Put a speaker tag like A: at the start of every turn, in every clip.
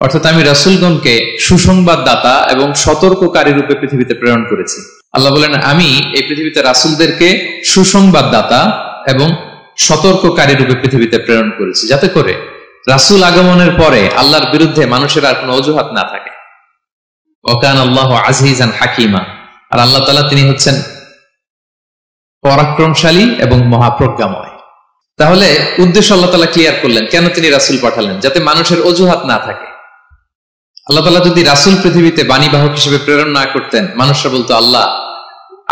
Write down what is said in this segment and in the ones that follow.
A: অর্থাৎ আমি রাসূলগণকে সুসংবাদদাতা এবং সতর্ককারী রূপে পৃথিবীতে প্রেরণ করেছি। আল্লাহ বলেন, আমি এই পৃথিবীতে রাসূলদেরকে সুসংবাদদাতা এবং সতর্ককারী রূপে পৃথিবীতে প্রেরণ করেছি, যাতে করে রাসূল আগমনের পরে আল্লাহর বিরুদ্ধে মানুষের আর কোনো অজুহাত না থাকে। ওয়াকান আল্লাহু আজিজান হাকিমা, আর আল্লাহ তাআলা তিনি হচ্ছেন পরাক্রমশালী এবং মহাপ্রজ্ঞাময়। তাহলে উদ্দেশ্য আল্লাহ তাআলা ক্লিয়ার করলেন, কেন তিনি রাসূল পাঠালেন, যাতে মানুষের অজুহাত না থাকে। আল্লাহ তাআলা যদি রাসূল পৃথিবীতে বাণীবাহক হিসেবে প্রেরণ না করতেন, মানুষরা বলতো আল্লাহ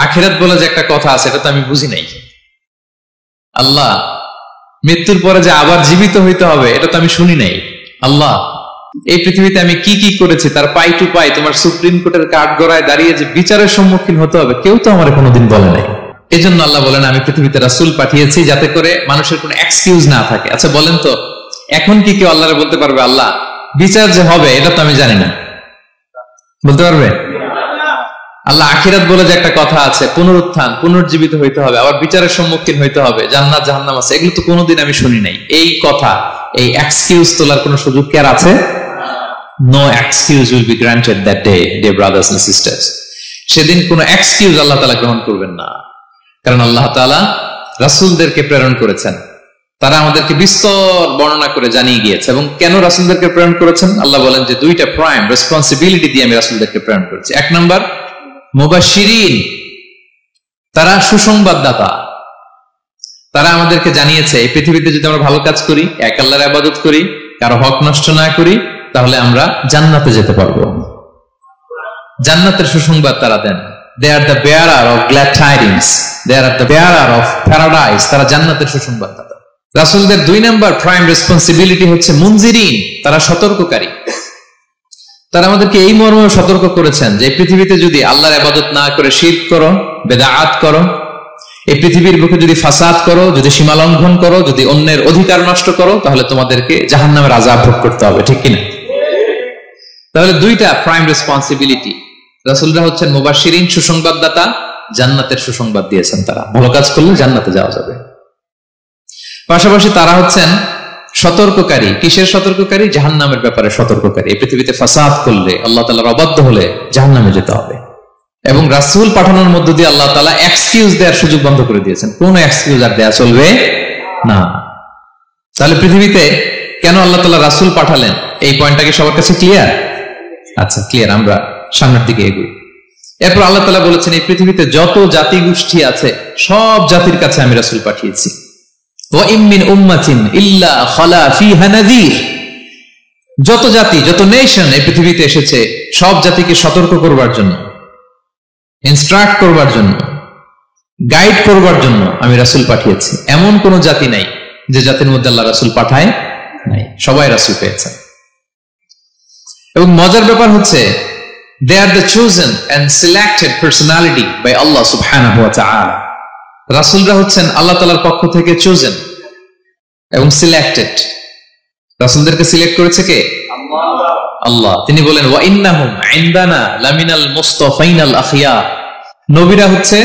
A: আখিরাত বলে যে একটা কথা আছে এটা তো আমি বুঝি নাই, আল্লাহ মৃত্যুর পরে যে আবার জীবিত হইতে হবে এটা তো আমি শুনি নাই, আল্লাহ এই পৃথিবীতে আমি কি কি করেছি তার পাই টু পাই তোমার সুপ্রিম কোর্টের কাঠগড়ায় দাঁড়িয়ে যে বিচারের সম্মুখীন হতে হবে কেউ তো আমার কোনোদিন বলে নাই। এই জন্য আল্লাহ বলেন আমি পৃথিবীতে রাসূল পাঠিয়েছি যাতে করে মানুষের কোনো এক্সকিউজ না থাকে। আচ্ছা বলেন তো, এখন কি কেউ আল্লাহরে বলতে পারবে আল্লাহ বিচার যে হবে এটা তো আমি জানি না? বলতে পারবে? আল্লাহ আখিরাত বলে যে একটা কথা আছে, পুনরুত্থান, পুনর্জীবিত হইতে হবে, আবার বিচারের সম্মুখীন হইতে হবে, জান্নাত জাহান্নাম আছে, এগুলো তো কোনোদিন আমি শুনি নাই। এই কথা, এই এক্সকিউজ তোলার কোনো সুযোগ কি আর আছে? No excuse will be granted that day, dear brothers and sisters. সেদিন কোনো এক্সকিউজ আল্লাহ তাআলা গ্রহণ করবেন না, কারণ আল্লাহ তাআলা রাসূলদেরকে প্রেরণ করেছেন, তারা আমাদেরকে বিস্তর বর্ণনা করে জানিয়ে গিয়েছে। এবং কেন রাসূলদেরকে প্রেরণ করেছেন আল্লাহ বলেন যে দুইটা প্রাইম রেসপন্সিবিলিটি দিয়ে আমি রাসূলদেরকে প্রেরণ করেছি। এক নাম্বার মুবাশশিরিন, তারা সুসংবাদদাতা, তারা আমাদেরকে জানিয়েছে এই পৃথিবীতে যদি আমরা ভালো কাজ করি, এক আল্লাহর ইবাদত করি, কারো হক নষ্ট না করি, তাহলে আমরা জান্নাতে যেতে পারবো। জান্নাতের সুসংবাদ তারা দেন। They are the bearer of glad tidings. They are the bearer of paradise. তারা জান্নাতের সুসংবাদদাতা। রাসূলদের দুই নাম্বার প্রাইম রেসপন্সিবিলিটি হচ্ছে মুনজিরিন, তারা সতর্ককারী। তারা আমাদেরকে এই মর্মে সতর্ক করেছেন যে পৃথিবীতে যদি আল্লাহর ইবাদত না করে শিরক করো, বেদাত করো, এই পৃথিবীর বুকে যদি ফাসাদ করো, যদি সীমা লঙ্ঘন করো, যদি অন্যের অধিকার নষ্ট করো, তাহলে তোমাদেরকে জাহান্নামের আযাব ভোগ করতে হবে, ঠিক কিনা? তাহলে দুইটা প্রাইম রেসপন্সিবিলিটি। রাসূলরা হচ্ছেন মুবাশশিরিন, সুসংবাদদাতা, জান্নাতের সুসংবাদ দিয়েছেন। তারা ভালো কাজ করলে জান্নাতে যাওয়া যাবে। পাশাপাশি তারা হচ্ছেন সতর্ককারী। কিসের সতর্ককারী? জাহান্নামের ব্যাপারে সতর্ককারী। এই পৃথিবীতে ফাসাদ করলে, আল্লাহ তাআলার অবাধ্য হলে জাহান্নামে যেতে হবে। এবং রাসূল পাঠানোর মধ্য দিয়ে আল্লাহ তাআলা এক্সকিউজ দেওয়ার সুযোগ বন্ধ করে দিয়েছেন। কোনো এক্সকিউজ আর দেয়া চলবে না। তাহলে পৃথিবীতে কেন আল্লাহ তাআলা রাসূল পাঠালেন, এই পয়েন্টটা কি সবার কাছে ক্লিয়ার? আচ্ছা, ক্লিয়ার। আমরা সামনের দিকে এগোই। এরপর আল্লাহ তাআলা বলেছেন এই পৃথিবীতে যত জাতি গোষ্ঠী আছে সব জাতির কাছে আমি রাসূল পাঠিয়েছি। ওয়া ইম মিন উম্মাতিন ইল্লা খালা ফিহা নাযীর, যত জাতি, যত নেশন এই পৃথিবীতে এসেছে সব জাতিকে সতর্ক করবার জন্য, ইনস্ট্রাক্ট করবার জন্য, গাইড করবার জন্য আমি রাসূল পাঠিয়েছি। এমন কোন জাতি নাই যে জাতির মধ্যে আল্লাহ রাসূল পাঠায় নাই, সবাই রাসূল পেয়েছেন। এবং মজার ব্যাপার হচ্ছে they are the chosen and selected personality by Allah subhanahu wa ta'ala. রাসূলরা হচ্ছেন আল্লাহ তাআলার পক্ষ থেকে chosen এবং সিলেক্টেড। রাসূলদেরকে সিলেক্ট করেছে কে? আল্লাহ। তিনি বলেন ওয়া ইন্নাহুম ইনদানা লামিনাল মুস্তাফাইনাল আখিয়ার, নবীরা হচ্ছে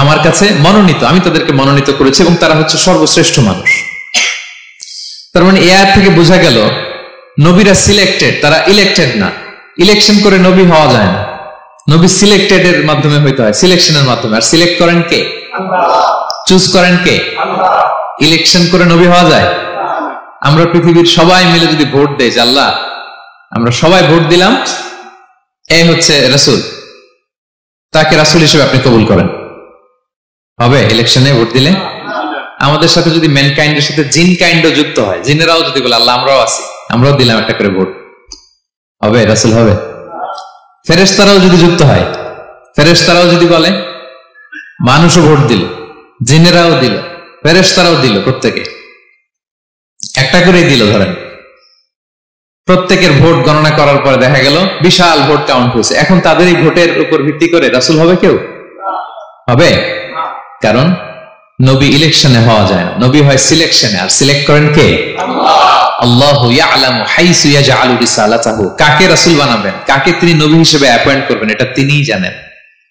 A: আমার কাছে মনোনীত, আমি তাদেরকে মনোনীত করেছি এবং তারা হচ্ছে সর্বশ্রেষ্ঠ মানুষ। তার মানে এই আয়াত থেকে বোঝা গেল নবীরা সিলেক্টেড, তারা ইলেক্টেড না। ইলেকশন করে নবী হওয়া যায় না, নবী সিলেক্টেড এর মাধ্যমে হইতে হয়, সিলেকশনের মাধ্যমে। আর সিলেক্ট করেন কে? আল্লাহ। চুজ করেন কে? আল্লাহ। ইলেকশন করে নবী হওয়া যায়? আমরা পৃথিবীর সবাই মিলে যদি ভোট দেই যে আল্লাহ আমরা সবাই ভোট দিলাম, এই হচ্ছে রাসূল, তাকে রাসূল হিসেবে আপনি কবুল করেন, হবে? ইলেকশনে ভোট দিলে আমাদের সাথে যদি ম্যানকাইন্ডের সাথে জিন কাইন্ডও যুক্ত হয়, জিনেরাও যদি বলে আল্লাহ আমরাও আছি, আমরাও দিলাম একটা করে ভোট, হবে? রাসূল হবে? ফেরেশতারাও যদি যুক্ত হয়, ফেরেশতারাও যদি বলে, মানুষও ভোট দিল, জিনেরাও দিল, ফেরেশতারাও দিল, প্রত্যেকে একটা করেই দিল, ধরেন প্রত্যেকের ভোট গণনা করার পরে দেখা গেল বিশাল ভোট কাউন্ট হয়েছে। এখন তাদের এই ভোটের উপর ভিত্তি করে রাসূল হবে কেউ? হবে? কারণ নবী ইলেকশনে হওয়া যায় না, নবী হয় সিলেকশনে। আর সিলেক্ট করেন কে? আল্লাহু ইয়ালামু হাইসু ইয়াজআলু রিসালাতাহু, কাকে রাসূল বানাবেন, কাকে তিনি নবী হিসেবে অ্যাপয়েন্ট করবেন, এটা তিনিই জানেন।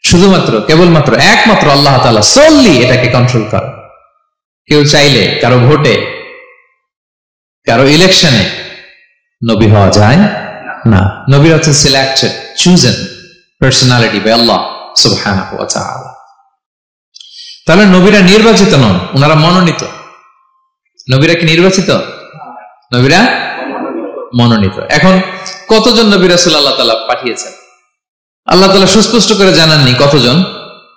A: শুধুমাত্র, কেবলমাত্র, একমাত্র আল্লাহ তাআলা সোললি এটাকে কন্ট্রোল করেন। কেউ চাইলে কারো ভোটে, কারো ইলেকশনে নবী হওয়া যায় না। নবীরা হচ্ছে সিলেক্টেড, চুজেন পার্সোনালিটি বাই আল্লাহ সুবহানাহু ওয়া তাআলা। তাহলে নবীরা নির্বাচিত নন, ওনারা মনোনীত। নবীরা কি নির্বাচিত? নবীরা মনোনীত। এখন কতজন নবী রাসূল আল্লাহ তাআলা পাঠিয়েছেন? আল্লাহ তাআলা সুস্পষ্ট করে জানাননি কতজন।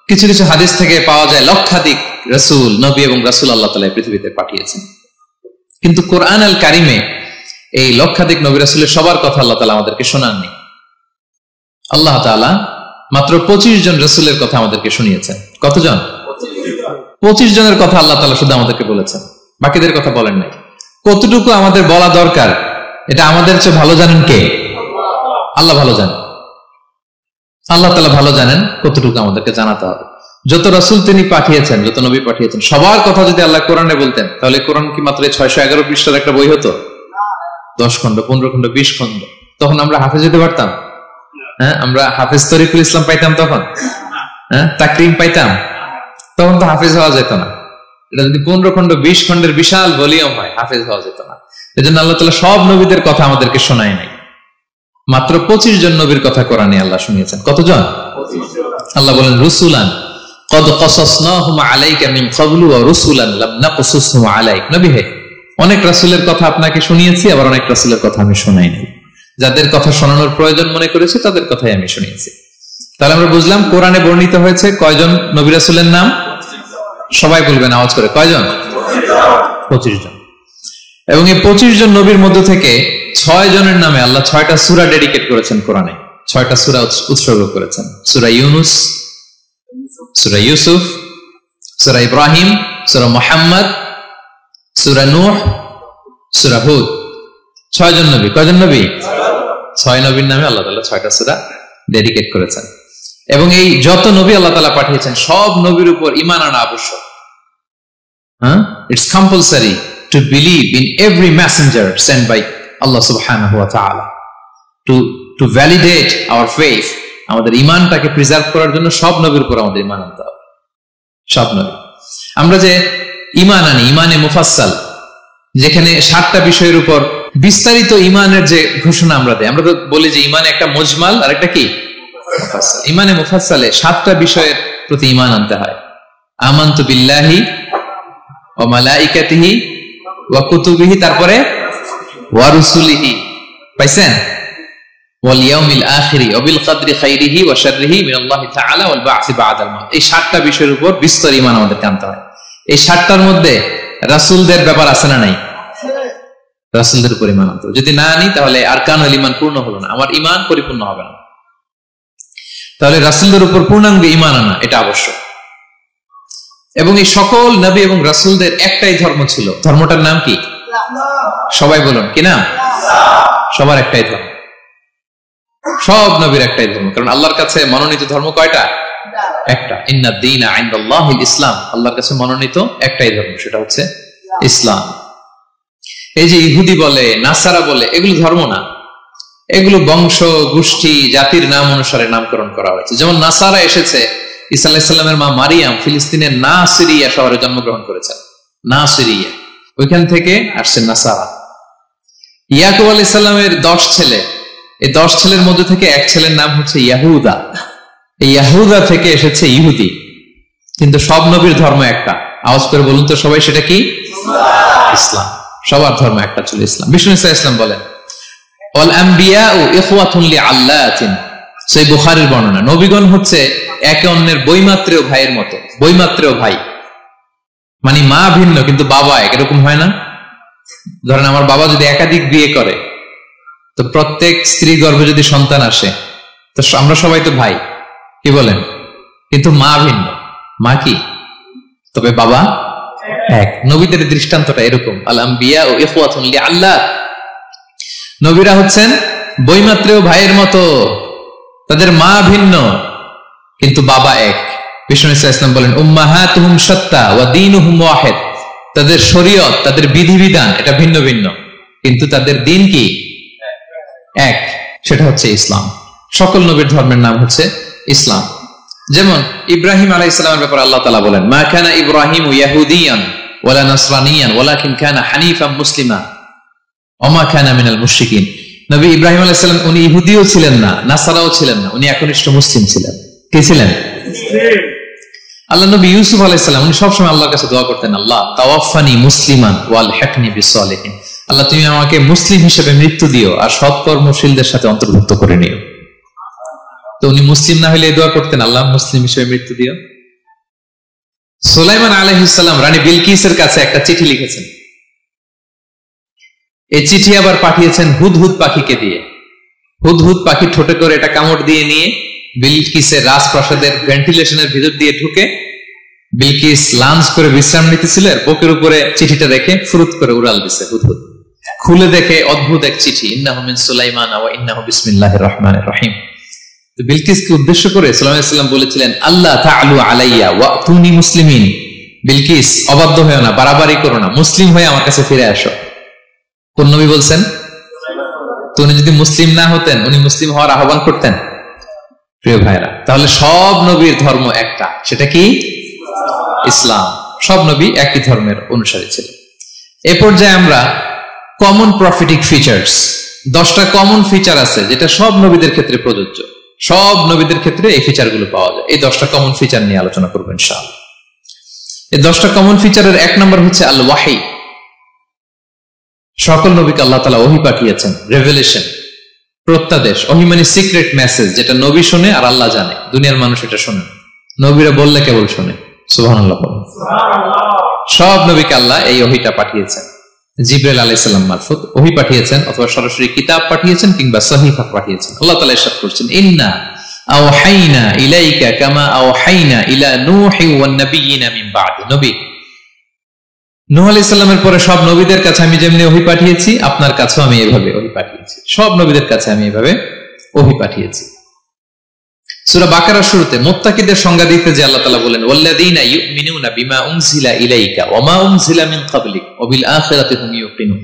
A: কিছু কিছু হাদিস থেকে পাওয়া যায় লক্ষাধিক রাসূল, নবী এবং রাসূল আল্লাহ তাআলা পৃথিবীতে পাঠিয়েছেন। কিন্তু কোরআন আল কারিমে এই লক্ষাধিক নবী রাসূলের সবার কথা আল্লাহ তাআলা আমাদেরকে শোনাননি। আল্লাহ তাআলা মাত্র 25 জন রাসূলের কথা আমাদেরকে শুনিয়েছেন। কতজন? 25 জনের কথা আল্লাহ তাআলা শুধু আমাদেরকে বলেছেন, বাকিদের কথা বলেন নাই। কতটুকু আমাদের বলা দরকার এটা আমাদের চেয়ে ভালো জানেন কে? আল্লাহ ভালো জানেন। আল্লাহ তাআলা ভালো জানেন কতটুকু আমাদেরকে জানাতে হবে। যত রাসূল তিনি পাঠিয়েছেন, যত নবী পাঠিয়েছেন, সবার কথা যদি আল্লাহ কোরআনে বলতেন তাহলে কোরআন কি মাত্র 611 পৃষ্ঠার একটা বই হতো? 10 খণ্ড, 15 খণ্ড, 20 খণ্ড। তখন আমরা হাফেজ হতে পারতাম? হ্যাঁ, আমরা হাফেজ তরিকুল ইসলাম পাইতাম তখন? হ্যাঁ, তাকরিম পাইতাম? তখন তো হাফেজ হওয়া যেত না। এটা যদি 15 খণ্ড 20 খণ্ডের বিশাল ভলিউম হয়, হাফেজ হওয়া যেত না। এজন্য আল্লাহ তাআলা সব নবীদের কথা আমাদেরকে শোনায় নাই, মাত্র 25 জন নবীর কথা কোরআনে আল্লাহ শুনিয়েছেন। কতজন? আল্লাহ বলেন রুসুলান কদ কসাসনাহুম আলাইকা মিন ক্বাবলু ওয়া রুসুলান লাম নাকসুসহুম আলাইক। নবী হে, অনেক রাসূলের কথা আপনাকে শুনিয়েছি, আবার অনেক রাসূলের কথা আমি শোনাই নাই। যাদের কথা শোনানোর প্রয়োজন মনে করেছি তাদের কথাই আমি শুনিয়েছি। তাহলে আমরা বুঝলাম কোরআনে বর্ণিত হয়েছে কয়জন নবী রাসূলের নাম? সবাই বলবেন আওয়াজ করে, কয়জন? 25 জন। এবং এই 25 জন নবীর মধ্য থেকে 6 জনের নামে আল্লাহ 6টা সূরা ডেডিকেট করেছেন কোরআনে। 6টা সূরা উৎসর্গ করেছেন। সূরা ইউনুস, সূরা ইউসুফ, সূরা ইব্রাহিম, সূরা মুহাম্মদ, সূরা নূহ, সূরা হুদ। 6 জন নবী। কয়জন নবী? 6 নবীর নামে আল্লাহ তাআলা 6টা সূরা ডেডিকেট করেছেন। এবং এই যত নবী আল্লাহ তাআলা পাঠিয়েছেন সব নবীর উপর ঈমান আনা আবশ্যক। হ্যাঁ, it's compulsory to believe in every messenger sent by Allah subhanahu wa ta'ala to validate our faith. আমাদের ঈমানটাকে প্রিজার্ভ করার জন্য সব নবীর উপর আমাদের ঈমান আনতে হবে। সব নবী। আমরা যে ঈমান আনি, ঈমানে মুফাসসাল, যেখানে 7টা বিষয়ের উপর বিস্তারিত ঈমানের যে ঘোষণা আমরা দেই, আমরা তো বলি যে ঈমানে একটা মুজমাল আর একটা কি মুফাসসাল। ঈমানে মুফাসসালে 7টা বিষয়ের প্রতি ঈমান আনতে হয়। আমানতু বিল্লাহি ওয়া মালাইকাতিহি ওয়া কুতুবিহি, তারপরে ওয়া রুসুলিহি, পাইছেন? ওয়াল ইয়াউমিল আখিরি ওয়া বিল কদরি খাইরিহি ওয়া শাররিহি মিনাল্লাহি তাআলা ওয়াল বা'সি বা'দাল মাউত। এই 7টা বিষয়ের উপর বিস্তর ঈমান আমাদের আনতে হয়। এই 7টার মধ্যে রাসূলদের ব্যাপার আছে না নাই? রাসূলদের উপর ঈমান আনতে হবে। যদি না আনি তাহলে আরকানুল ঈমান পূর্ণ হলো না, আমার ঈমান পরিপূর্ণ হবে না। তাহলে রাসূলদের উপর পূর্ণাঙ্গ ঈমান আনা এটা আবশ্যক। এবং এই সকল নবী এবং রাসূলদের একটাই ধর্ম ছিল। ধর্মটার নাম কি? সবাই বলুন, কি নাম? সবার একটাই ধর্ম। সব নবীর একটাই ধর্ম। কারণ আল্লাহর কাছে মনোনীত ধর্ম কয়টা? একটা। ইন্নাদ দীনা ইনদাল্লাহিল ইসলাম। আল্লাহর কাছে মনোনীত একটাই ধর্ম, সেটা হচ্ছে ইসলাম। এই যে ইহুদি বলে, নাসারা বলে, এগুলো ধর্ম না। এগুলো বংশ, গোষ্ঠী, জাতির নাম অনুসারে নামকরণ করা হয়েছে। যেমন নাসারা এসেছে, ঈসা আলাইহিস সালামের মা মারিয়াম ফিলিস্তিনের নাসিরিয়া শহরে জন্মগ্রহণ করেছেন। নাসিরিয়া, ওইখান থেকে আসছে নাসারা। ইয়াকুব আলাইহিস সালামের 10 ছেলে, এই 10 ছেলের মধ্যে থেকে এক ছেলের নাম হচ্ছে ইয়াহুদা। এই ইয়াহুদা থেকে এসেছে ইহুদি। কিন্তু সব নবীর ধর্ম একটা। আওয়াজ করে বলুন তো সবাই, সেটা কি? ইসলাম। সবার ধর্ম একটা ছিল, ইসলাম। বিষ্ণু ইসলাম বলেন ওয়াল আম্বিয়াউ ইখওয়াতুন লিআল্লাতিন। সেই বুখারীর বর্ণনা, নবীগণ হচ্ছে একে অন্যের বৈমাত্রেয় ভাইয়ের মতো। বৈমাত্রেয় ভাই মানে মা ভিন্ন কিন্তু বাবা এক, এরকম হয় না? ধরেন আমার বাবা যদি একাধিক বিয়ে করে, তো প্রত্যেক স্ত্রী গর্ভে যদি সন্তান আসে, তো আমরা সবাই তো ভাই, কি বলেন? কিন্তু মা ভিন্ন। মা কি? তবে বাবা এক। নবীদের দৃষ্টান্তটা এরকম। আল আম্বিয়া ও ইখওয়াতুন লিআল্লাহ। নবীরা হচ্ছেন বৈমাত্রেয় ভাইয়ের মতো, তাদের মা ভিন্ন কিন্তু বাবা এক। বিষ্ণু ইসলাম বলেন উম্মাহাতুহুম শাত্তা ওয়া দীনুহুম ওয়াহিদ। তাদের শরীয়ত, তাদের বিধিবিধান এটা ভিন্ন ভিন্ন, কিন্তু তাদের দিন কি? এক, সেটা হচ্ছে ইসলাম। সকল নবীর ধর্মের নাম হচ্ছে ইসলাম। যেমন ইব্রাহিম আলাইহিস সালামের ব্যাপারে আল্লাহ তাআলা বলেন মা কানা ইব্রাহিমু ইয়াহুদিয়ান ওয়ালা নাসরানিয়ান ওয়ালাকিন কানা হানিফাম মুসলিমা। ওমা কানা মিনাল মুশরিকিন। নবী ইব্রাহিম আলাইহিস সালাম উনি ইহুদিও ছিলেন না, নাসারাও ছিলেন না, উনি একনিষ্ঠ মুসলিম ছিলেন। কে ছিলেন? আল্লাহ নবী ইউসুফ আলাইহিস সালাম উনি সবসময় আল্লাহর কাছে দোয়া করতেন, আল্লাহ তাওয়াফানি মুসলিমান ওয়াল হিকনি বিসসালিহিন, আল্লাহ তুমি আমাকে মুসলিম হিসেবে মৃত্যু দিও আর সৎকর্মশীলদের সাথে অন্তর্ভুক্ত করে নিও। তো উনি মুসলিম না হলে এই দোয়া করতেন, আল্লাহ মুসলিম হিসেবে মৃত্যু দিও। সুলাইমান আলাইহিস সালাম রানী বিলকিসের কাছে একটা চিঠি লিখেছেন। এই চিঠি আবার পাঠিয়েছেন হুদহুদ পাখিকে দিয়ে। হুদহুদ পাখি ঠোঁটে করে এটা কামড় দিয়ে নিয়ে বিলকিসের রাজপ্রাসাদের ভেন্টিলেশনের ভিতর দিয়ে ঢুকে বিলকিস লাঞ্চ করে বিশ্রাম নিতেছিল, বুকের উপরে চিঠিটা রেখে ফুরুত করে উড়াল দিছে হুদহুদ। খুলে দেখে অদ্ভুত এক চিঠি, ইন্নাহু মিন সুলাইমান ওয়া ইন্নাহু বিসমিল্লাহির রহমানির রহিম। তো বিলকিসকে উদ্দেশ্য করে সাল্লাল্লাহু আলাইহি ওয়াসাল্লাম বলেছিলেন, আল্লাহ তাআলু আলাইয়া ওয়াতুনি মুসলিমিন, বিলকিস অবাধ্য হয়ো না, বাড়াবাড়ি করো না, মুসলিম হয়ে আমার কাছে ফিরে আসো। কোন নবী বলছেন? তো উনি যদি মুসলিম না হতেন, উনি মুসলিম হওয়ার আহ্বান করতেন? প্রিয় ভাইরা, তাহলে সব নবীর ধর্ম একটা, সেটা কি? ইসলাম। সব নবী একই ধর্মের অনুসারী ছিলেন। এ পর্যায়ে আমরা কমন প্রফিটিক ফিচার্স, 10টা কমন ফিচার আছে যেটা সব নবীদের ক্ষেত্রে প্রযোজ্য। সব নবীদের ক্ষেত্রে এই ফিচারগুলো পাওয়া যায়। এই 10টা কমন ফিচার নিয়ে আলোচনা করব ইনশাআল্লাহ। এই 10টা কমন ফিচারের 1 নম্বর হচ্ছে আল ওয়াহি। সকল নবীকে আল্লাহ তাআলা ওহী পাঠিয়েছেন, রেভেলেশন, প্রত্যাদেশ। ওহী মানে সিক্রেট মেসেজ, যেটা নবী শুনে আর আল্লাহ জানে, দুনিয়ার মানুষ এটা শোনে না। নবীরা বললে কেবল শোনে। সুবহানাল্লাহ। সব নবীকে আল্লাহ এই ওহীটা পাঠিয়েছেন। জিবরাইল আলাইহিস সালাম মারফত ওহী পাঠিয়েছেন, অথবা সরাসরি কিতাব পাঠিয়েছেন, কিংবা সহিফা পাঠিয়েছেন। আল্লাহ তাআলা ইরশাদ করছেন, ইন্না আওহাইনা ইলাইকা কামা আওহাইনা ইলা নূহি ওয়ান নাবিয়িনা মিন বা'দি। নবী নূহ আলাইহিস সালামের পরে সব নবীদের কাছে আমি যেমনি ওহী পাঠিয়েছি, আপনার কাছেও আমি এভাবে ওহী পাঠিয়েছি। সব নবীদের কাছে আমি এভাবে ওহী পাঠিয়েছি। সূরা বাকারার শুরুতে মুত্তাকিদের সংজ্ঞা দিতে যে আল্লাহ তাআলা বলেন, ওয়াল্লাযীনা ইউমিনুনা বিমা উনজিলা ইলাইকা ওয়া মা উনজিলা মিন ক্বাবলিক ওয়া বিল আখিরাতি হুম ইউকিনুন।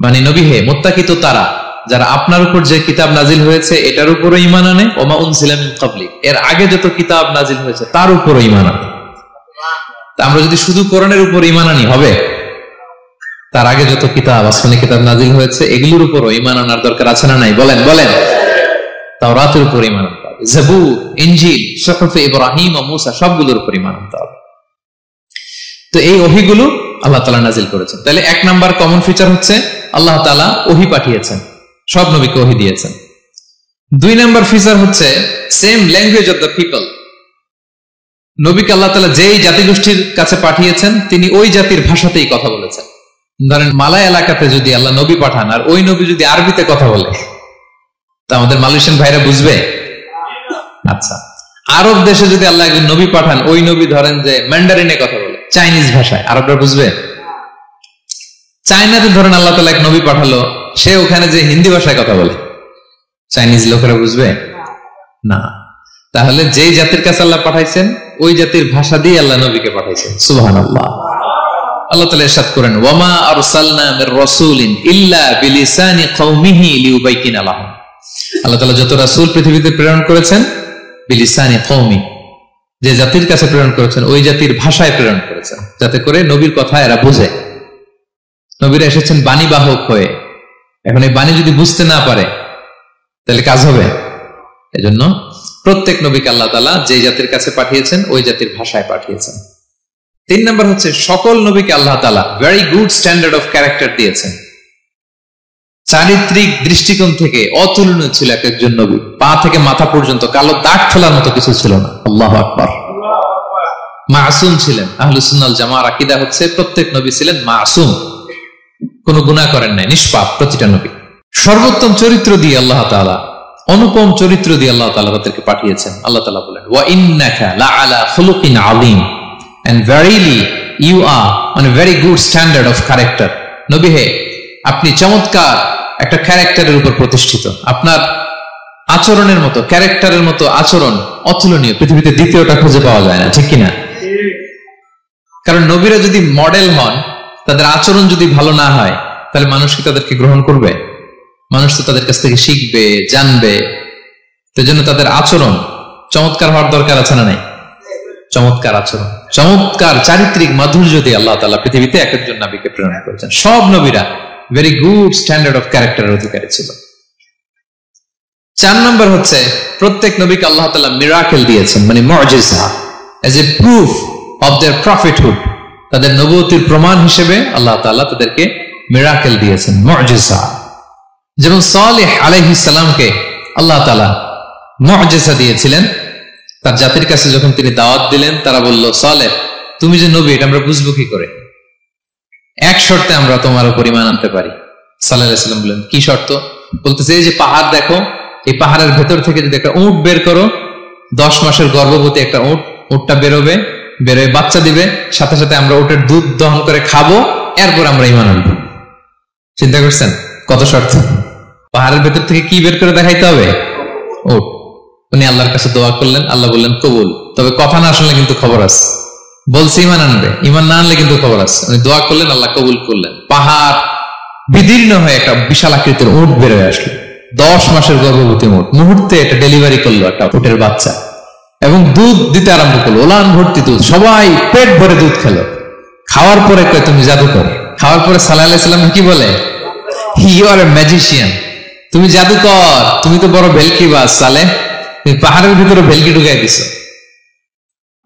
A: মানে নবী হে, মুত্তাকি তো তারা যারা আপনার উপর যে কিতাব নাজিল হয়েছে এটার উপরও ঈমান আনে, ওয়া মা উনজিলা মিন ক্বাবলিক, এর আগে যত কিতাব নাজিল হয়েছে তার উপরও ঈমান আনে। আমরা যদি শুধু কোরআনের উপর ঈমান আনি হবে? তার আগে যত কিতাব, আসমানি কিতাব নাজিল হয়েছে এগুলোর উপরও ঈমান আনার দরকার আছে না নাই? বলেন বলেন। তাওরাতের উপর ঈমান আনতে হবে, জাবুর, ইনজিল, সুহুফে ইব্রাহিম ও মূসা সবগুলোর উপর ঈমান আনতে হবে। তো এই ওহীগুলো আল্লাহ তাআলা নাজিল করেছেন। তাহলে 1 নাম্বার কমন ফিচার হচ্ছে আল্লাহ তাআলা ওহী পাঠিয়েছেন, সব নবীকে ওহী দিয়েছেন। 2 নাম্বার ফিচার হচ্ছে same language of the people. নবীকে আল্লাহ তাআলা যেই জাতিগোষ্ঠীর কাছে পাঠিয়েছেন তিনি ওই জাতির ভাষাতেই কথা বলেছেন। ধরেন মালয় এলাকাতে যদি আল্লাহ নবী পাঠান আর ওই নবী যদি আরবিতে কথা বলে, তা আমাদের মালয়েশিয়ান ভাইরা বুঝবে? আচ্ছা, আরব দেশে যদি আল্লাহ একজন নবী পাঠান, ওই নবী ধরেন যে ম্যান্ডারিনে কথা বলে, চাইনিজ ভাষায়, আরবরা বুঝবে? চায়নাতে ধরেন আল্লাহ তাআলা এক নবী পাঠালো, সে ওখানে যে হিন্দি ভাষায় কথা বলে, চাইনিজ লোকেরা বুঝবে না। তাহলে যেই জাতির কাছে আল্লাহ পাঠাইছেন ওই জাতির ভাষা দিয়ে আল্লাহ নবীকে পাঠাইছেন। সুবহানাল্লাহ। আল্লাহ তাআলা ইরশাদ করেন, ওয়ামা আরসালনা মির রাসূলিন ইল্লা বিলিসানি কওমিহি লিউবাইয়িনা লাহুম। আল্লাহ তাআলা যত রাসূল পৃথিবীতে প্রেরণ করেছেন, বিলিসানি কওমি, যে জাতির কাছে প্রেরণ করেছেন ওই জাতির ভাষায় প্রেরণ করেছেন, যাতে করে নবীর কথা এরা বুঝে। নবীরা এসেছেন বাণী বাহক হয়ে, এখন এই বাণী যদি বুঝতে না পারে তাহলে কাজ হবে? এজন্য প্রত্যেক নবীকে আল্লাহ তাআলা যে জাতির কাছে পাঠিয়েছেন ওই জাতির ভাষায় পাঠিয়েছেন। 3 নাম্বার হচ্ছে সকল নবীকে আল্লাহ তাআলা very good standard of character দিয়েছেন। চারিত্রিক দৃষ্টিকোণ থেকে অতুলনীয় ছিল এক একজন নবী। পা থেকে মাথা পর্যন্ত কালো দাগ ফেলার মতো কিছু ছিল না। আল্লাহু আকবার। মাসুম ছিলেন। আহলুস সুন্নাহ ওয়াল জামাআর আকীদা হচ্ছে প্রত্যেক নবী ছিলেন মাসুম, কোনো গুনাহ করেন নাই, নিষ্পাপ প্রতিটা নবী। সর্বোত্তম চরিত্র দিয়ে আল্লাহ তাআলা, অনুপম চরিত্র দিয়ে আল্লাহ তাআলা তাদেরকে পাঠিয়েছেন। আল্লাহ তাআলা বলেন, ওয়া ইন্নাকা লাআলা খুলুকিন আযীম, and verily you are on a very good standard of character. নবী হে, আপনি চমৎকার একটা ক্যারেক্টারের উপর প্রতিষ্ঠিত। আপনার আচরণের মতো, ক্যারেক্টারের মতো আচরণ অতুলনীয়, পৃথিবীতে দ্বিতীয়টা খুঁজে পাওয়া যায় না, ঠিক কিনা? কারণ নবীরা যদি মডেল হন, তাদের আচরণ যদি ভালো না হয়, তাহলে মানুষ কি তাদেরকে গ্রহণ করবে? মানুষ তো তাদের কাছ থেকে শিখবে, জানবে। তো জন্য তাদের আচরণ চমৎকার হওয়ার দরকার আছে না নাই? চমৎকার আচরণ, চমৎকার চারিত্রিক মাধুর্য দিয়ে আল্লাহ তাআলা পৃথিবীতে এক একজন নবীকে প্রেরণ করেছেন। সব নবীরা ভেরি গুড স্ট্যান্ডার্ড অফ ক্যারেক্টারের অধিকারী ছিল। 4 নম্বর হচ্ছে প্রত্যেক নবীকে আল্লাহ তাআলা মিরাকেল দিয়েছেন, মানে মুজিজা, as a proof of their prophethood. তাদের নবুয়তির প্রমাণ হিসেবে আল্লাহ তাআলা তাদেরকে মিরাকেল দিয়েছেন, মুজিজা। যেমন সালেহ আলাইহিস সালামকে আল্লাহ তাআলা মুজিজা দিয়েছিলেন। তার জাতির কাছে যখন তিনি দাওয়াত দিলেন, তারা বলল, সালেহ তুমি যে নবী এটা আমরা বুঝবো কি করে? এক শর্তে আমরা তোমার উপর ঈমান আনতে পারি। সালেহ আলাইহিস সালাম বললেন, কি শর্ত? বলতেছে, এই যে পাহাড় দেখো, এই পাহাড়ের ভেতর থেকে যদি একটা উট বের করো, 10 মাসের গর্ভবতী একটা উটটা বেরোবে, বেরোয় বাচ্চা দিবে, সাথে সাথে আমরা উটের দুধ দহন করে খাবো, এরপর আমরা ঈমান আনবো। চিন্তা করছেন কত শর্ত? পাহাড়ের ভেতর থেকে কি বের করে দেখাইতে হবে? উট। উনি আল্লাহর কাছে দোয়া করলেন, আল্লাহ বললেন কবুল, তবে কথা না শুনলে কিন্তু খবর আছে। বলছে ঈমান আনবে, ঈমান না আনলে কিন্তু খবর আছে। উনি দোয়া করলেন, আল্লাহ কবুল করলেন। পাহাড় বিদীর্ণ হয়ে একটা বিশাল আকৃতির উট বের হয়ে আসলো, 10 মাসের গর্ভবতী উট। মুহূর্তে এটা ডেলিভারি করলো একটা উটের বাচ্চা, এবং দুধ দিতে আরম্ভ করলো, ওলান ভর্তি দুধ। সবাই পেট ভরে দুধ খেলো। খাওয়ার পরে কয়, তুমি জাদুকর। খাওয়ার পরে সালেহ আলাইহিস সালাম কি বলে? ইউ আর এ ম্যাজিশিয়ান, তুমি জাদুকর, তুমি তো বড় ভেলকিবাজ সালেহ, তুমি পাহাড়ের ভিতরে ভেলকি ঢুকাই দিছো।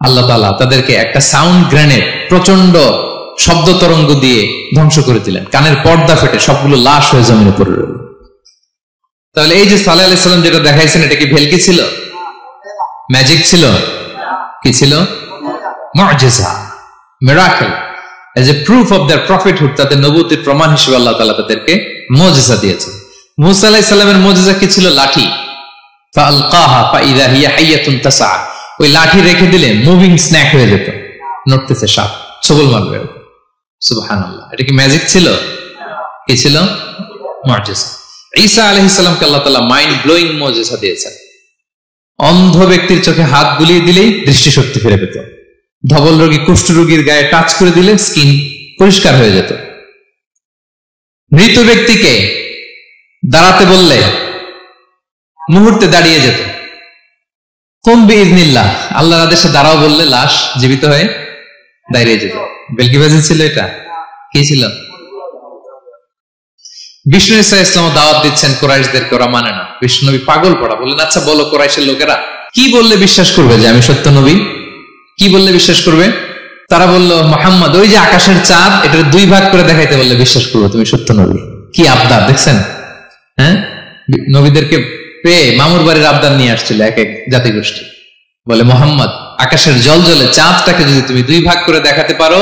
A: আল্লাহ তাআলা তাদেরকে একটা সাউন্ড গ্রেনেড, প্রচন্ড শব্দ তরঙ্গ দিয়ে ধ্বংস করে দিলেন। কানের পর্দা ফেটে সবগুলো লাশ হয়ে জমিনে পড়ে রইল। তাহলে এই যে সালেহ আলাইহিস সালাম যেটা দেখাইছেন, এটা কি ভেলকি ছিল? ম্যাজিক ছিল? কি ছিল? মুজিজা, miracle, as a proof of their prophethood. তাদের নবুয়তির প্রমাণ হিসেবে আল্লাহ তাআলা তাদেরকে মুজিজা দিয়েছেন। মূসা আলাইহিস সালামের মুজিজা কি ছিল? লাঠি। ফাআলকাহা ফাইযা হিয়া হাইয়াতুন তাসআ। ওই লাঠি রেখে দিলে মুভিং স্ন্যাক হয়ে যেত, নড়তেছে সাপ, ছবল মারবে। সুবহানাল্লাহ। এটা কি ম্যাজিক ছিল? কি ছিল? মুজিজা। ঈসা আলাইহিস সালামকে আল্লাহ তাআলা মাইন্ড ব্লোয়িং মুজিজা দিয়েছেন। অন্ধ ব্যক্তির চোখে হাত বুলিয়ে দিলেই দৃষ্টিশক্তি ফিরে পেত। ধবল রোগী, কুষ্ঠ রোগীর গায়ে টাচ করে দিলে স্কিন পরিষ্কার হয়ে যেত। মৃত ব্যক্তিকে দাঁড়াতে বললে মুহূর্তে দাঁড়িয়ে যেত। কুম বিইযনিল্লাহ, আল্লাহর আদেশে দাঁড়াও বললে লাশ জীবিত হয়ে দাঁড়িয়ে যেত। বেলকিবাজি ছিল এটা? কি ছিল? বিষ্ণু ঈসা ইসলাম দাওয়াত দিচ্ছেন কুরাইশদেরকে, ওরা মানে না। বিষ্ণু নবী পাগল পড়া, বললেন, আচ্ছা বলো কুরাইশের লোকেরা কি বললে বিশ্বাস করবে যে আমি সত্য নবী? কি বললে বিশ্বাস করবে? তারা বলল, মুহাম্মদ ওই যে আকাশের চাঁদ, এটার 2 ভাগ করে দেখাইতে বললে বিশ্বাস করবো তুমি সত্য নবী। কি আবদার দেখছেন? হ্যাঁ, নবীদেরকে পেয়ে মামুর বাড়ির আবদার নিয়ে আসছিল এক এক জাতিগোষ্ঠী। বলে, মুহাম্মদ আকাশের জল জলে চাঁদটাকে যদি তুমি 2 ভাগ করে দেখাতে পারো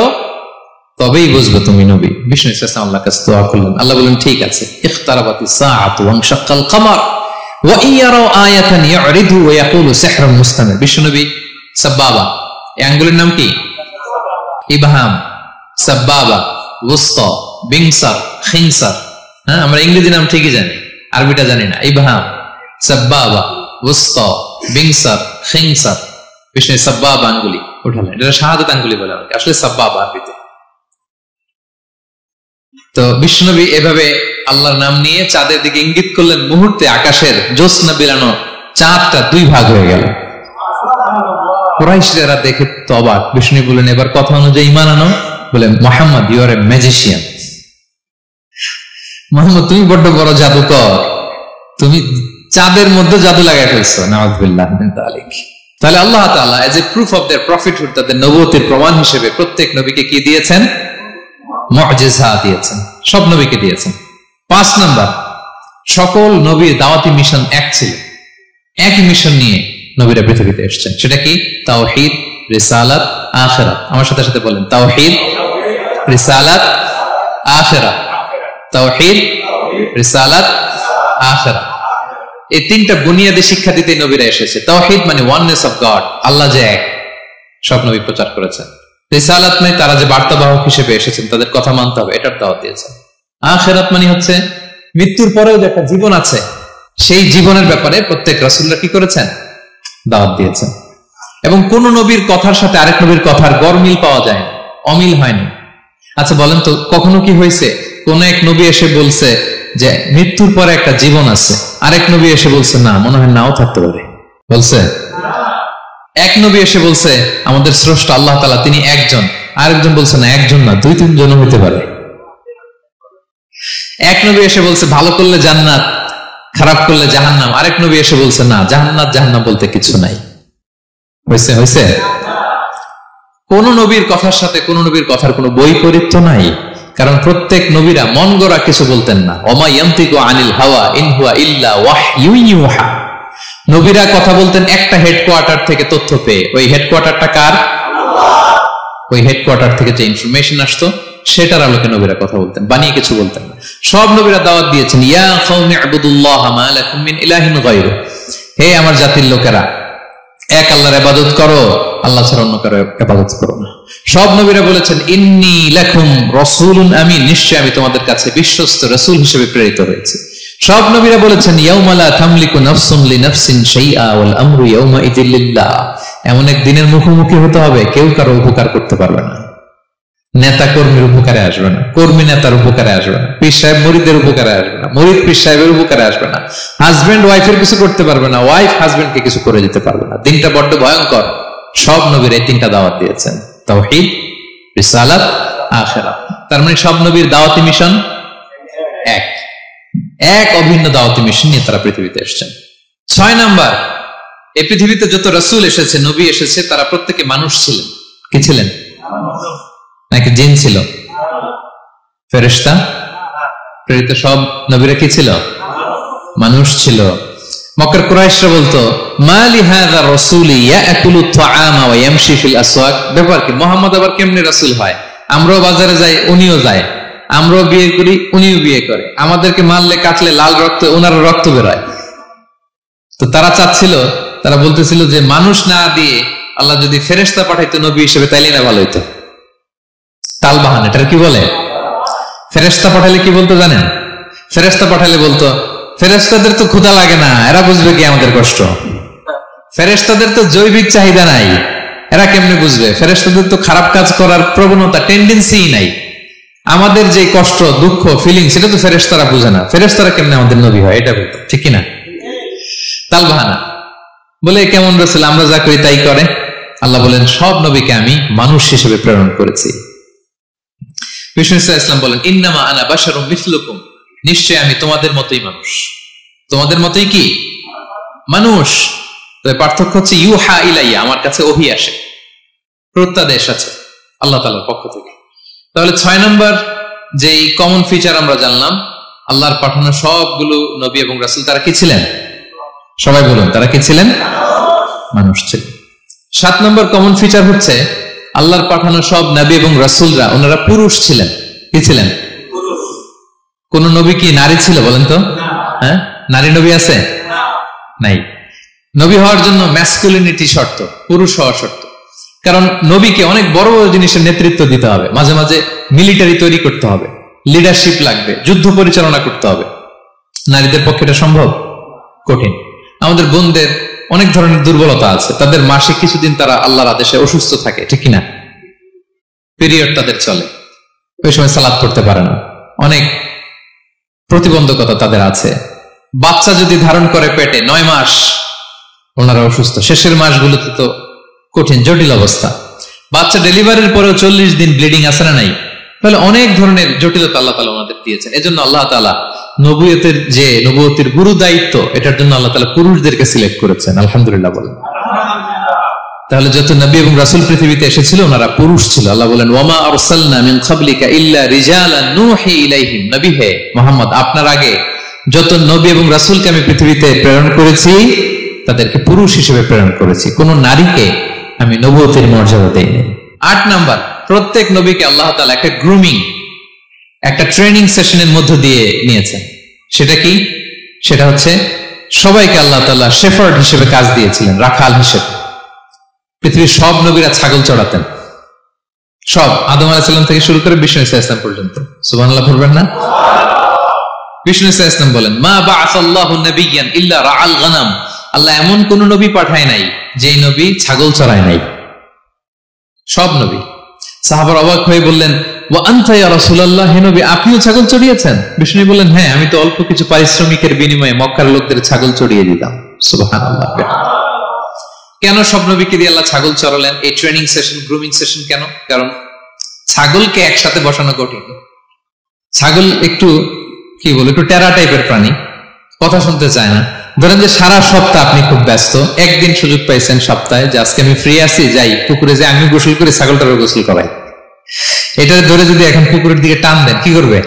A: তবেই বুঝবো তুমি নবী। বিষ্ণু ইসলাম আল্লাহর কাছে দোয়া করলেন, আল্লাহ বললেন, ঠিক আছে। ইখতারাবাতিস সাআতু ওয়ানশাক্কাল কমার ওয়া ইয়ারাউ আয়াতান ইয়ারিদু ওয়া ইয়াকুলু সিহরুন মুস্তামির। বিষ্ণু নবী সাব্বাবা, এই আঙ্গুলের নাম কি? ইবহাম, সাব্বাবা, ওয়ুসতা, বিনসার, খিনসার। হ্যাঁ, আমরা ইংরেজি নাম ঠিকই জানি, আরবিটা জানি না। ইবহাম, সাব্বাবা, ওয়ুসতা, বিনসার, খিনসার। বিষ্ণু সাব্বাবা আঙ্গুলি উঠালেন, এটা শাহাদাত আঙ্গুলি বলে, আসলে সাব্বাবা আরবিতে। তো বিষ্ণুনবী এভাবে আল্লাহর নাম নিয়ে চাঁদের দিকে ইঙ্গিত করলেন, মুহূর্তে আকাশের জ্যোৎস্না বিলানো চাঁদটা 2 ভাগ হয়ে গেল। কুরাইশরা দেখে তো অবাক। বিষ্ণু বললেন, এবার কথা অনুযায়ী ঈমান আনো। বলে, Muhammad you are a magician. Muhammad তুমি বড্ড বড় জাদুকর, তুমি চাঁদের মধ্যে জাদু লাগাই ফেলছো। নাউযুবিল্লাহ মিন যালিক। তাহলে আল্লাহ তাআলা age a proof of their prophethood, তাদের নবুয়তির প্রমাণ হিসেবে প্রত্যেক নবীকে কি দিয়েছেন? মুজিজা দিয়েছেন, সব নবীকে দিয়েছেন। 5 নাম্বার, সকল নবীর দাওয়াতি মিশন এক ছিল, একই মিশন নিয়ে নবীরা পৃথিবীতে এসেছেন। সেটা কি? তাওহীদ, রিসালাত, আখিরাত। আমার সাথে সাথে বলেন, তাওহীদ, রিসালাত, আখিরাত। তাওহীদ, রিসালাত, আখিরাত। এই 3টা বুনিয়াদী শিক্ষা দিতে নবীরা এসেছে। তাওহীদ মানে ওয়াননেস অফ গড, আল্লাহ যে এক, সব নবী প্রচার করেছেন। রিসালাত মানে তারা যে বার্তাবাহক হিসেবে এসেছেন তাদের কথা মানতে হবে, এটার দাওয়াত দিয়েছেন। আখিরাত মানে হচ্ছে মৃত্যুর পরেও যে একটা জীবন আছে, সেই জীবনের ব্যাপারে প্রত্যেক রাসূলরা কি করেছেন? দাওয়াত দিয়েছেন। এবং কোন নবীর কথার সাথে আরেক নবীর কথার গরমিল পাওয়া যায় না, অমিল হয়নি। আচ্ছা বলেন তো, কখনো কি হয়েছে কোন এক নবী এসে বলছে যে মৃত্যুর পরে একটা জীবন আছে, আরেক নবী এসে বলছে না, মনে হয় নাও থাকতে পারে? বলছে? এক নবী এসে বলছে আমাদের স্রষ্টা আল্লাহ তাআলা তিনি একজন, আরেকজন বলছে না একজন না, 2-3 জন হইতে পারে। এক নবী এসে বলছে ভালো করলে জান্নাত, খারাপ করলে জাহান্নাম। আরেক নবী এসে বলছে না, জান্নাত জাহান্নাম বলতে কিছু নাই। হয়েছে হয়েছে কোন নবীর কথার সাথে কোন নবীর কথার কোনো বৈপরীত্য নাই, কারণ প্রত্যেক নবীরা মন গড়া কিছু বলতেন না। ওমা ইয়ান্তিকু আনিল হাওয়া ইন হুয়া ইল্লা ওয়াহয়ুন ইউহা। নবীরা কথা বলতেন একটা হেডকোয়ার্টার থেকে তথ্য পেয়ে। ওই হেডকোয়ার্টারটা কার? ওই হেডকোয়ার্টার থেকে যে ইনফরমেশন আসতো সেটার আলোকে নবীরা কথা বলতেন, বানিয়ে কিছু বলতেন না। সব নবীরা দাওয়াত দিয়েছেন, ইয়া কওমি ইবুদুল্লাহ মা লাকুম মিন ইলাহিন গায়রু, হে আমার জাতির লোকেরা এক আল্লাহর ইবাদত করো, আল্লাহ ছাড়া অন্য কারো ইবাদত করো না। সব নবীরা বলেছেন ইন্নী লাকুম রাসূলুন আমিন, নিশ্চয় আমি তোমাদের কাছে বিশ্বস্ত রাসূল হিসেবে প্রেরিত হয়েছি। সব নবীরা বলেছেন ইয়াউমা লা তামলিকু নাফসুন লিনাফসিন শাইআ ওয়াল আমরু ইয়াউমা ইযিল লিল্লাহ, এমন এক দিনের মুখোমুখি হতে হবে কেউ কারো উপকার করতে পারবে না। নেতা কর্মীর উপকারে আসবে না, কর্মী নেতার উপকারে আসবে না, পীর সাহেব মুরিদের উপকারে আসবে না, মুরিদ পীর সাহেবের উপকারে আসবে না, হাজবেন্ড ওয়াইফের কিছু করতে পারবে না, ওয়াইফ হাজবেন্ডকে কিছু করে দিতে পারবে না। দিনটা বড্ড ভয়ঙ্কর। সব নবীর এই তিনটা দাওয়াত দিয়েছেন, তাওহীদ, রিসালাত, আখিরাত। তার মানে সব নবীর দাওয়াতি মিশন এক, এক অভিন্ন দাওয়াতি মিশন নিয়ে তারা পৃথিবীতে এসেছেন। 6 নাম্বার, এই পৃথিবীতে যত রাসূল এসেছে, নবী এসেছে, তারা প্রত্যেকে মানুষ ছিলেন। কি ছিলেন? নাকি জিন ছিল? ফেরেশতা? প্রেরিত সব নবীরা কি ছিল? মানুষ ছিল। মক্কার কুরাইশরা বলতো মা লিহাযা রাসূলি ইয়াকুলু আত-তাআমা ওয়া ইয়ামশি ফিল আসওয়াক, ব্যাপার কি মুহাম্মদ আবার কেমনে রাসূল হয়? আমরাও বাজারে যাই, উনিও যায়, আমরাও বিয়ে করি, উনিও বিয়ে করে, আমাদেরকে মারলে কাটলে লাল রক্ত, ওনারও রক্ত বেরোয়। তো তারা চাচ্ছিল, তারা বলতেছিল যে মানুষ না দিয়ে আল্লাহ যদি ফেরেশতা পাঠাইতো নবী হিসেবে তাইলে না ভালো হইতো। তালবাহান, এটার কি বলে? ফেরেশতা পাঠালে কি বলতো জানেন? ফেরেশতা পাঠালে বলতো ফেরেশতাদের তো ক্ষুধা লাগে না, এরা বুঝবে কি আমাদের কষ্ট? ফেরেশতাদের তো জৈবিক চাহিদা নাই, এরা কেমনে বুঝবে? ফেরেশতাদের তো খারাপ কাজ করার প্রবণতা, টেন্ডেন্সি নাই। আমাদের যে কষ্ট, দুঃখ, ফিলিং, সেটা তো ফেরেশতারা বুঝে না। ফেরেশতারা কেমনে আমাদের নবী হয়? এটা বলতো, ঠিক কিনা? তালবাহানা বলে কেমন রাসূল, আমরা যা করি তাই করে। আল্লাহ বলেন সব নবীকে আমি মানুষ হিসেবে প্রেরণ করেছি। বিষ্ণু ইসলাম বলেন ইন্নামা আনা বাশারুম মিসলুকুম, নিশ্চয় আমি তোমাদের মতোই মানুষ। তোমাদের মতোই কি মানুষ, তবে পার্থক্য হচ্ছে ইউহা ইলাইয়া, আমার কাছে ওহী আসে, প্রত্যাদেশ আছে আল্লাহ তাআলার পক্ষ থেকে। তাহলে 6 নম্বর যেই কমন ফিচার আমরা জানলাম, আল্লাহর পাঠানো সবগুলো নবী এবং রাসূল তারা কি ছিলেন? সবাই বলুন, তারা কি ছিলেন? মানুষ ছিলেন। 7 নম্বর কমন ফিচার হচ্ছে আল্লাহর পাঠানো সব নবী এবং রাসূলরা ওনারা পুরুষ ছিলেন। কি ছিলেন? কোন নবী কি নারী ছিল বলেন তো? হ্যাঁ, নারী নবী আছে? নাই। নবী হওয়ার জন্য ম্যাসকুলিনিটি শর্ত, পুরুষ হওয়া শর্ত। কারণ নবীকে অনেক বড় বড় জিনিসের নেতৃত্ব দিতে হবে, মাঝে মাঝে মিলিটারি তৈরি করতে হবে, লিডারশিপ লাগবে, যুদ্ধ পরিচালনা করতে হবে। নারীদের পক্ষে এটা সম্ভব? কঠিন। আমাদের বোনদের অনেক ধরনের দুর্বলতা আছে, তাদের মাসে কিছুদিন তারা আল্লাহর আদেশে অসুস্থ থাকে, ঠিক কিনা? পিরিয়ড তাদের চলে, ওই সময় সালাত পড়তে পারে না, অনেক প্রতিবন্ধকতা তাদের আছে। বাচ্চা যদি ধারণ করে পেটে 9 মাস, ওনারা অসুস্থ। শেষের মাসগুলোতে তো কঠিন, জটিল অবস্থা। বাচ্চা ডেলিভারির পরেও 40 দিন ব্লিডিং আছে না নাই? তাহলে অনেক ধরনের জটিলতা আল্লাহ তাআলা ওনাদের দিয়েছেন। এজন্য আল্লাহ তাআলা নবুয়তের গুরু দায়িত্ব, এটার জন্য আল্লাহ তাআলা পুরুষদেরকে সিলেক্ট করেছেন। আলহামদুলিল্লাহ বলেন। তাহলে যত নবী এবং রাসূল পৃথিবীতে এসেছিল ওনারা পুরুষ ছিল। আল্লাহ বলেন ওয়ামা আরসালনা মিন ক্বাবলিকা ইল্লা রিজালান নূহি ইলাইহিম, নবী হে মুহাম্মদ আপনার আগে যত নবী এবং রাসূলকে আমি পৃথিবীতে প্রেরণ করেছি তাদেরকে পুরুষ হিসেবে প্রেরণ করেছি, কোন নারীকে আমি নবুয়তের মর্যাদা দেইনি। 8 নাম্বার, প্রত্যেক নবীকে আল্লাহ তাআলা একটা গ্রুমিং, একটা ট্রেনিং সেশনের মধ্য দিয়ে নিয়েছেন। সেটা কি? সেটা হচ্ছে সবাইকে আল্লাহ তাআলা শেফার্ড হিসেবে কাজ দিয়েছিলেন, রাখাল হিসেবে। পৃথিবীর সব নবীরা ছাগল চড়াতেন, সব, আদম আলাইহিস সালাম থেকে শুরু করে বিষ্ণু ইসা ইসলাম পর্যন্ত। সুবহানাল্লাহ পড়বেন না? বিষ্ণু ইসা ইসলাম বলেন মা বাআসাল্লাহু নাবিয়্যান ইল্লা রাআল গানাম, আল্লাহ এমন কোন নবী পাঠায় নাই যেই নবী ছাগল চড়ায় নাই। সব নবী। সাহাবারা অবাক হয়ে বললেন ওয়া আনতা ইয়া রাসূলুল্লাহ, হে নবী আপনিও ছাগল চড়িয়েছেন? বিষ্ণু বললেন হ্যাঁ, আমি তো অল্প কিছু পারিশ্রমিকের বিনিময়ে মক্কার লোকদের ছাগল চড়িয়ে দিতাম। সুবহানাল্লাহ। কেন সব নবীকে দিয়ে আল্লাহ ছাগল চড়ালেন? এই ট্রেনিং সেশন, গ্রুমিং সেশন কেন? কারণ ছাগলকে একসাথে বসানো কঠিন। ছাগল একটু কি বলে একটু টেরা টাইপের প্রাণী, কথা শুনতে চায় না। ধরেন যে সারা সপ্তাহ আপনি খুব ব্যস্ত, একদিন সুযোগ পাইছেন সপ্তাহে যে আজকে আমি ফ্রি আছি, যাই পুকুরে যে আমি গোসল করি, ছাগলটারও গোসল করাই। এটা ধরে যদি এখন পুকুরের দিকে টান দেন, কি করবে?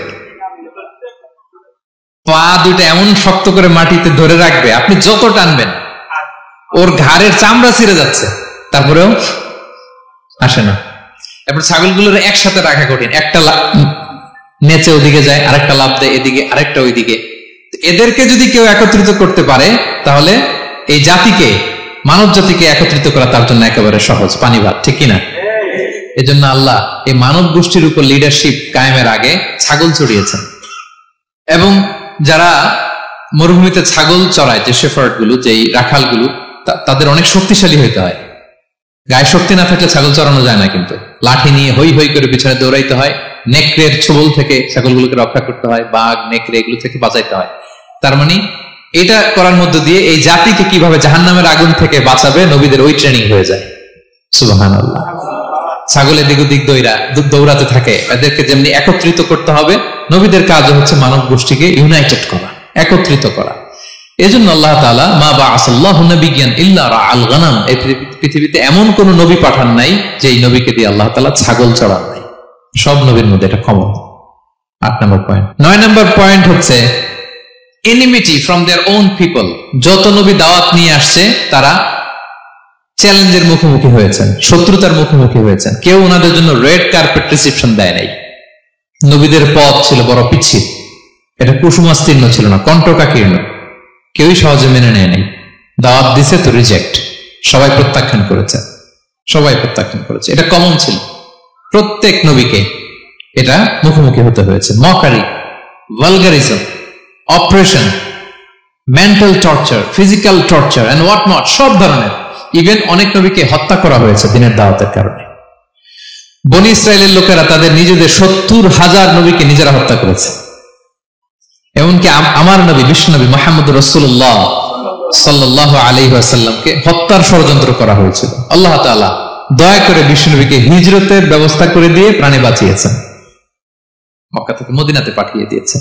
A: পা দুইটা এমন শক্ত করে মাটিতে ধরে রাখবে, আপনি যত টানবেন ওর ঘাড়ের চামড়া ছিঁড়ে যাচ্ছে, তারপরেও আসে না। এরপর ছাগলগুলোর একসাথে রাখা কঠিন, একটা নেচে ওদিকে যায়, আরেকটা লাফ দেয় এদিকে, আরেকটা ওইদিকে। এদেরকে যদি কেউ একত্রিত করতে পারে তাহলে এই জাতিকে, মানব জাতিকে একত্রিত করা তার জন্য একেবারে সহজ, পানি ভাত, ঠিক কিনা? এজন্য আল্লাহ এই মানব গোষ্ঠীর উপর লিডারশিপ কায়েমের আগে ছাগল চড়িয়েছেন। এবং যারা মরুভূমিতে ছাগল চড়ায়, যে শেফার্ড গুলো, যেই রাখাল গুলো, তাদের অনেক শক্তিশালী হইতে হয়। গায়ে শক্তি না থাকলে ছাগল চড়ানো যায় না, কিন্তু লাঠি নিয়ে হই হই করে পিছনে দৌড়াইতে হয়, নেকড়ের ছোবল থেকে ছাগলগুলোকে রক্ষা করতে হয়, বাঘ নেকড়ে এগুলো থেকে বাঁচাইতে হয়। তার মানে এটা করার মধ্য দিয়ে এই জাতিকে কিভাবে জাহান্নামের আগুন থেকে বাঁচাবে নবীদের ওই ট্রেনিং হয়ে যায়। সুবহানাল্লাহ। ছাগল এদিক ওদিক দৌড়াতে থাকে, এদেরকে যেমনি একত্রিত করতে হবে, নবীদের কাজ হচ্ছে মানব গোষ্ঠীকে ইউনাইটেড করা, একত্রিত করা। এজন্য আল্লাহ তাআলা মা বাআসাল্লাহু নাবিয়্যান ইল্লা রাআল গানাম, এই পৃথিবীতে এমন কোন নবী পাঠান নাই যে এই নবীকে দিয়ে আল্লাহ তাআলা ছাগল চড়ান নাই। সব নবীর মধ্যে এটা কমন। 8 নম্বর পয়েন্ট। 9 নম্বর পয়েন্ট হচ্ছে enmity from their own people. যত নবী দাওয়াত নিয়ে আসছে তারা চ্যালেঞ্জের মুখোমুখি হয়েছেন, শত্রুতার মুখোমুখি হয়েছেন। কেউ ওনাদের জন্য রেড কার্পেট রিসেপশন দেয় নাই। নবীদের পথ ছিল বড় পিচ্ছিল, এটা কুসুমাস্তীর্ণ ছিল না, কণ্টকাকীর্ণ। কেউই সহজে মেনে নেয় নাই। দাওয়াত দিছে তো রিজেক্ট, সবাই প্রত্যাখ্যান করেছে, সবাই প্রত্যাখ্যান করেছে। এটা কমন ছিল, প্রত্যেক নবীকে এটা মুখোমুখি হতে হয়েছে। Mockery, vulgarism, operation, mental torture, physical torture and what not, সব ধরনের। ইভেন অনেক নবীকে হত্যা করা হয়েছে দিনের দাওয়াতের কারণে। বনি ইসরায়েলের লোকেরা তাদের নিজেদের 70,000 নবীকে নিজেরা হত্যা করেছে। এমনকি আমার নবী বিশ্বনবী মুহাম্মদ রাসূলুল্লাহ সাল্লাল্লাহু আলাইহি ওয়াসাল্লামকে হত্যার ষড়যন্ত্র করা হয়েছিল। আল্লাহ তাআলা দয়া করে বিশ্বনবীকে হিজরতের ব্যবস্থা করে দিয়ে প্রাণে বাঁচিয়েছেন, মক্কা থেকে মদিনাতে পাঠিয়ে দিয়েছেন।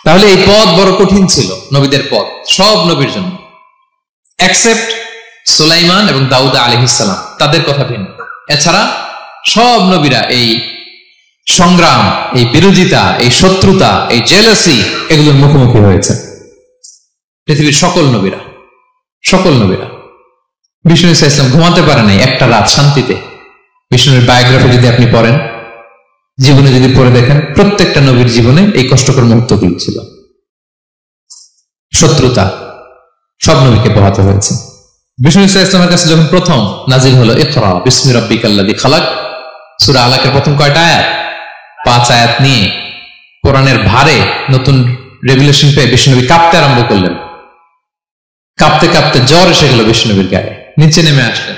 A: তাহলে এই পথ বড় কঠিন ছিল, নবীদের পথ, সব নবীর জন্য, এক্সেপ্ট সুলাইমান এবং দাউদ আলাইহিস সালাম, তাদের কথা ভিন্ন। এছাড়া সব নবীরা এই সংগ্রাম, এই বিরোধিতা, এই শত্রুতা, এই জেলাসি, এগুলোর মুখোমুখি হয়েছে পৃথিবীর সকল নবীরা, সকল নবীরা। বিষ্ণু ইসলাম ঘুমাতে পারে নাই একটা রাত শান্তিতে। বিষ্ণুর বায়োগ্রাফি যদি আপনি পড়েন, জীবনে যদি পড়ে দেখেন, প্রত্যেকটা নবীর জীবনে এই কষ্টকর মুহূর্তগুলো ছিল। শত্রুতা সব নবীকে পোহাতে হয়েছে। বিষ্ণু ইসলামের কাছে যখন প্রথম নাজিল হলো ইকরা বিসমি রাব্বিকাল্লাযী খালাক, সূরা আলাকের প্রথম কয়টা আয়াত? 5 আয়াত নিয়ে কোরআনের ভারে নতুন রেভেলেশন পেয়ে বিষ্ণুনবী কাঁপতে আরম্ভ করলেন। কাঁপতে কাঁপতে জ্বর এসে গেল বিষ্ণুনবীর গায়ে, নিচে নেমে আসলেন।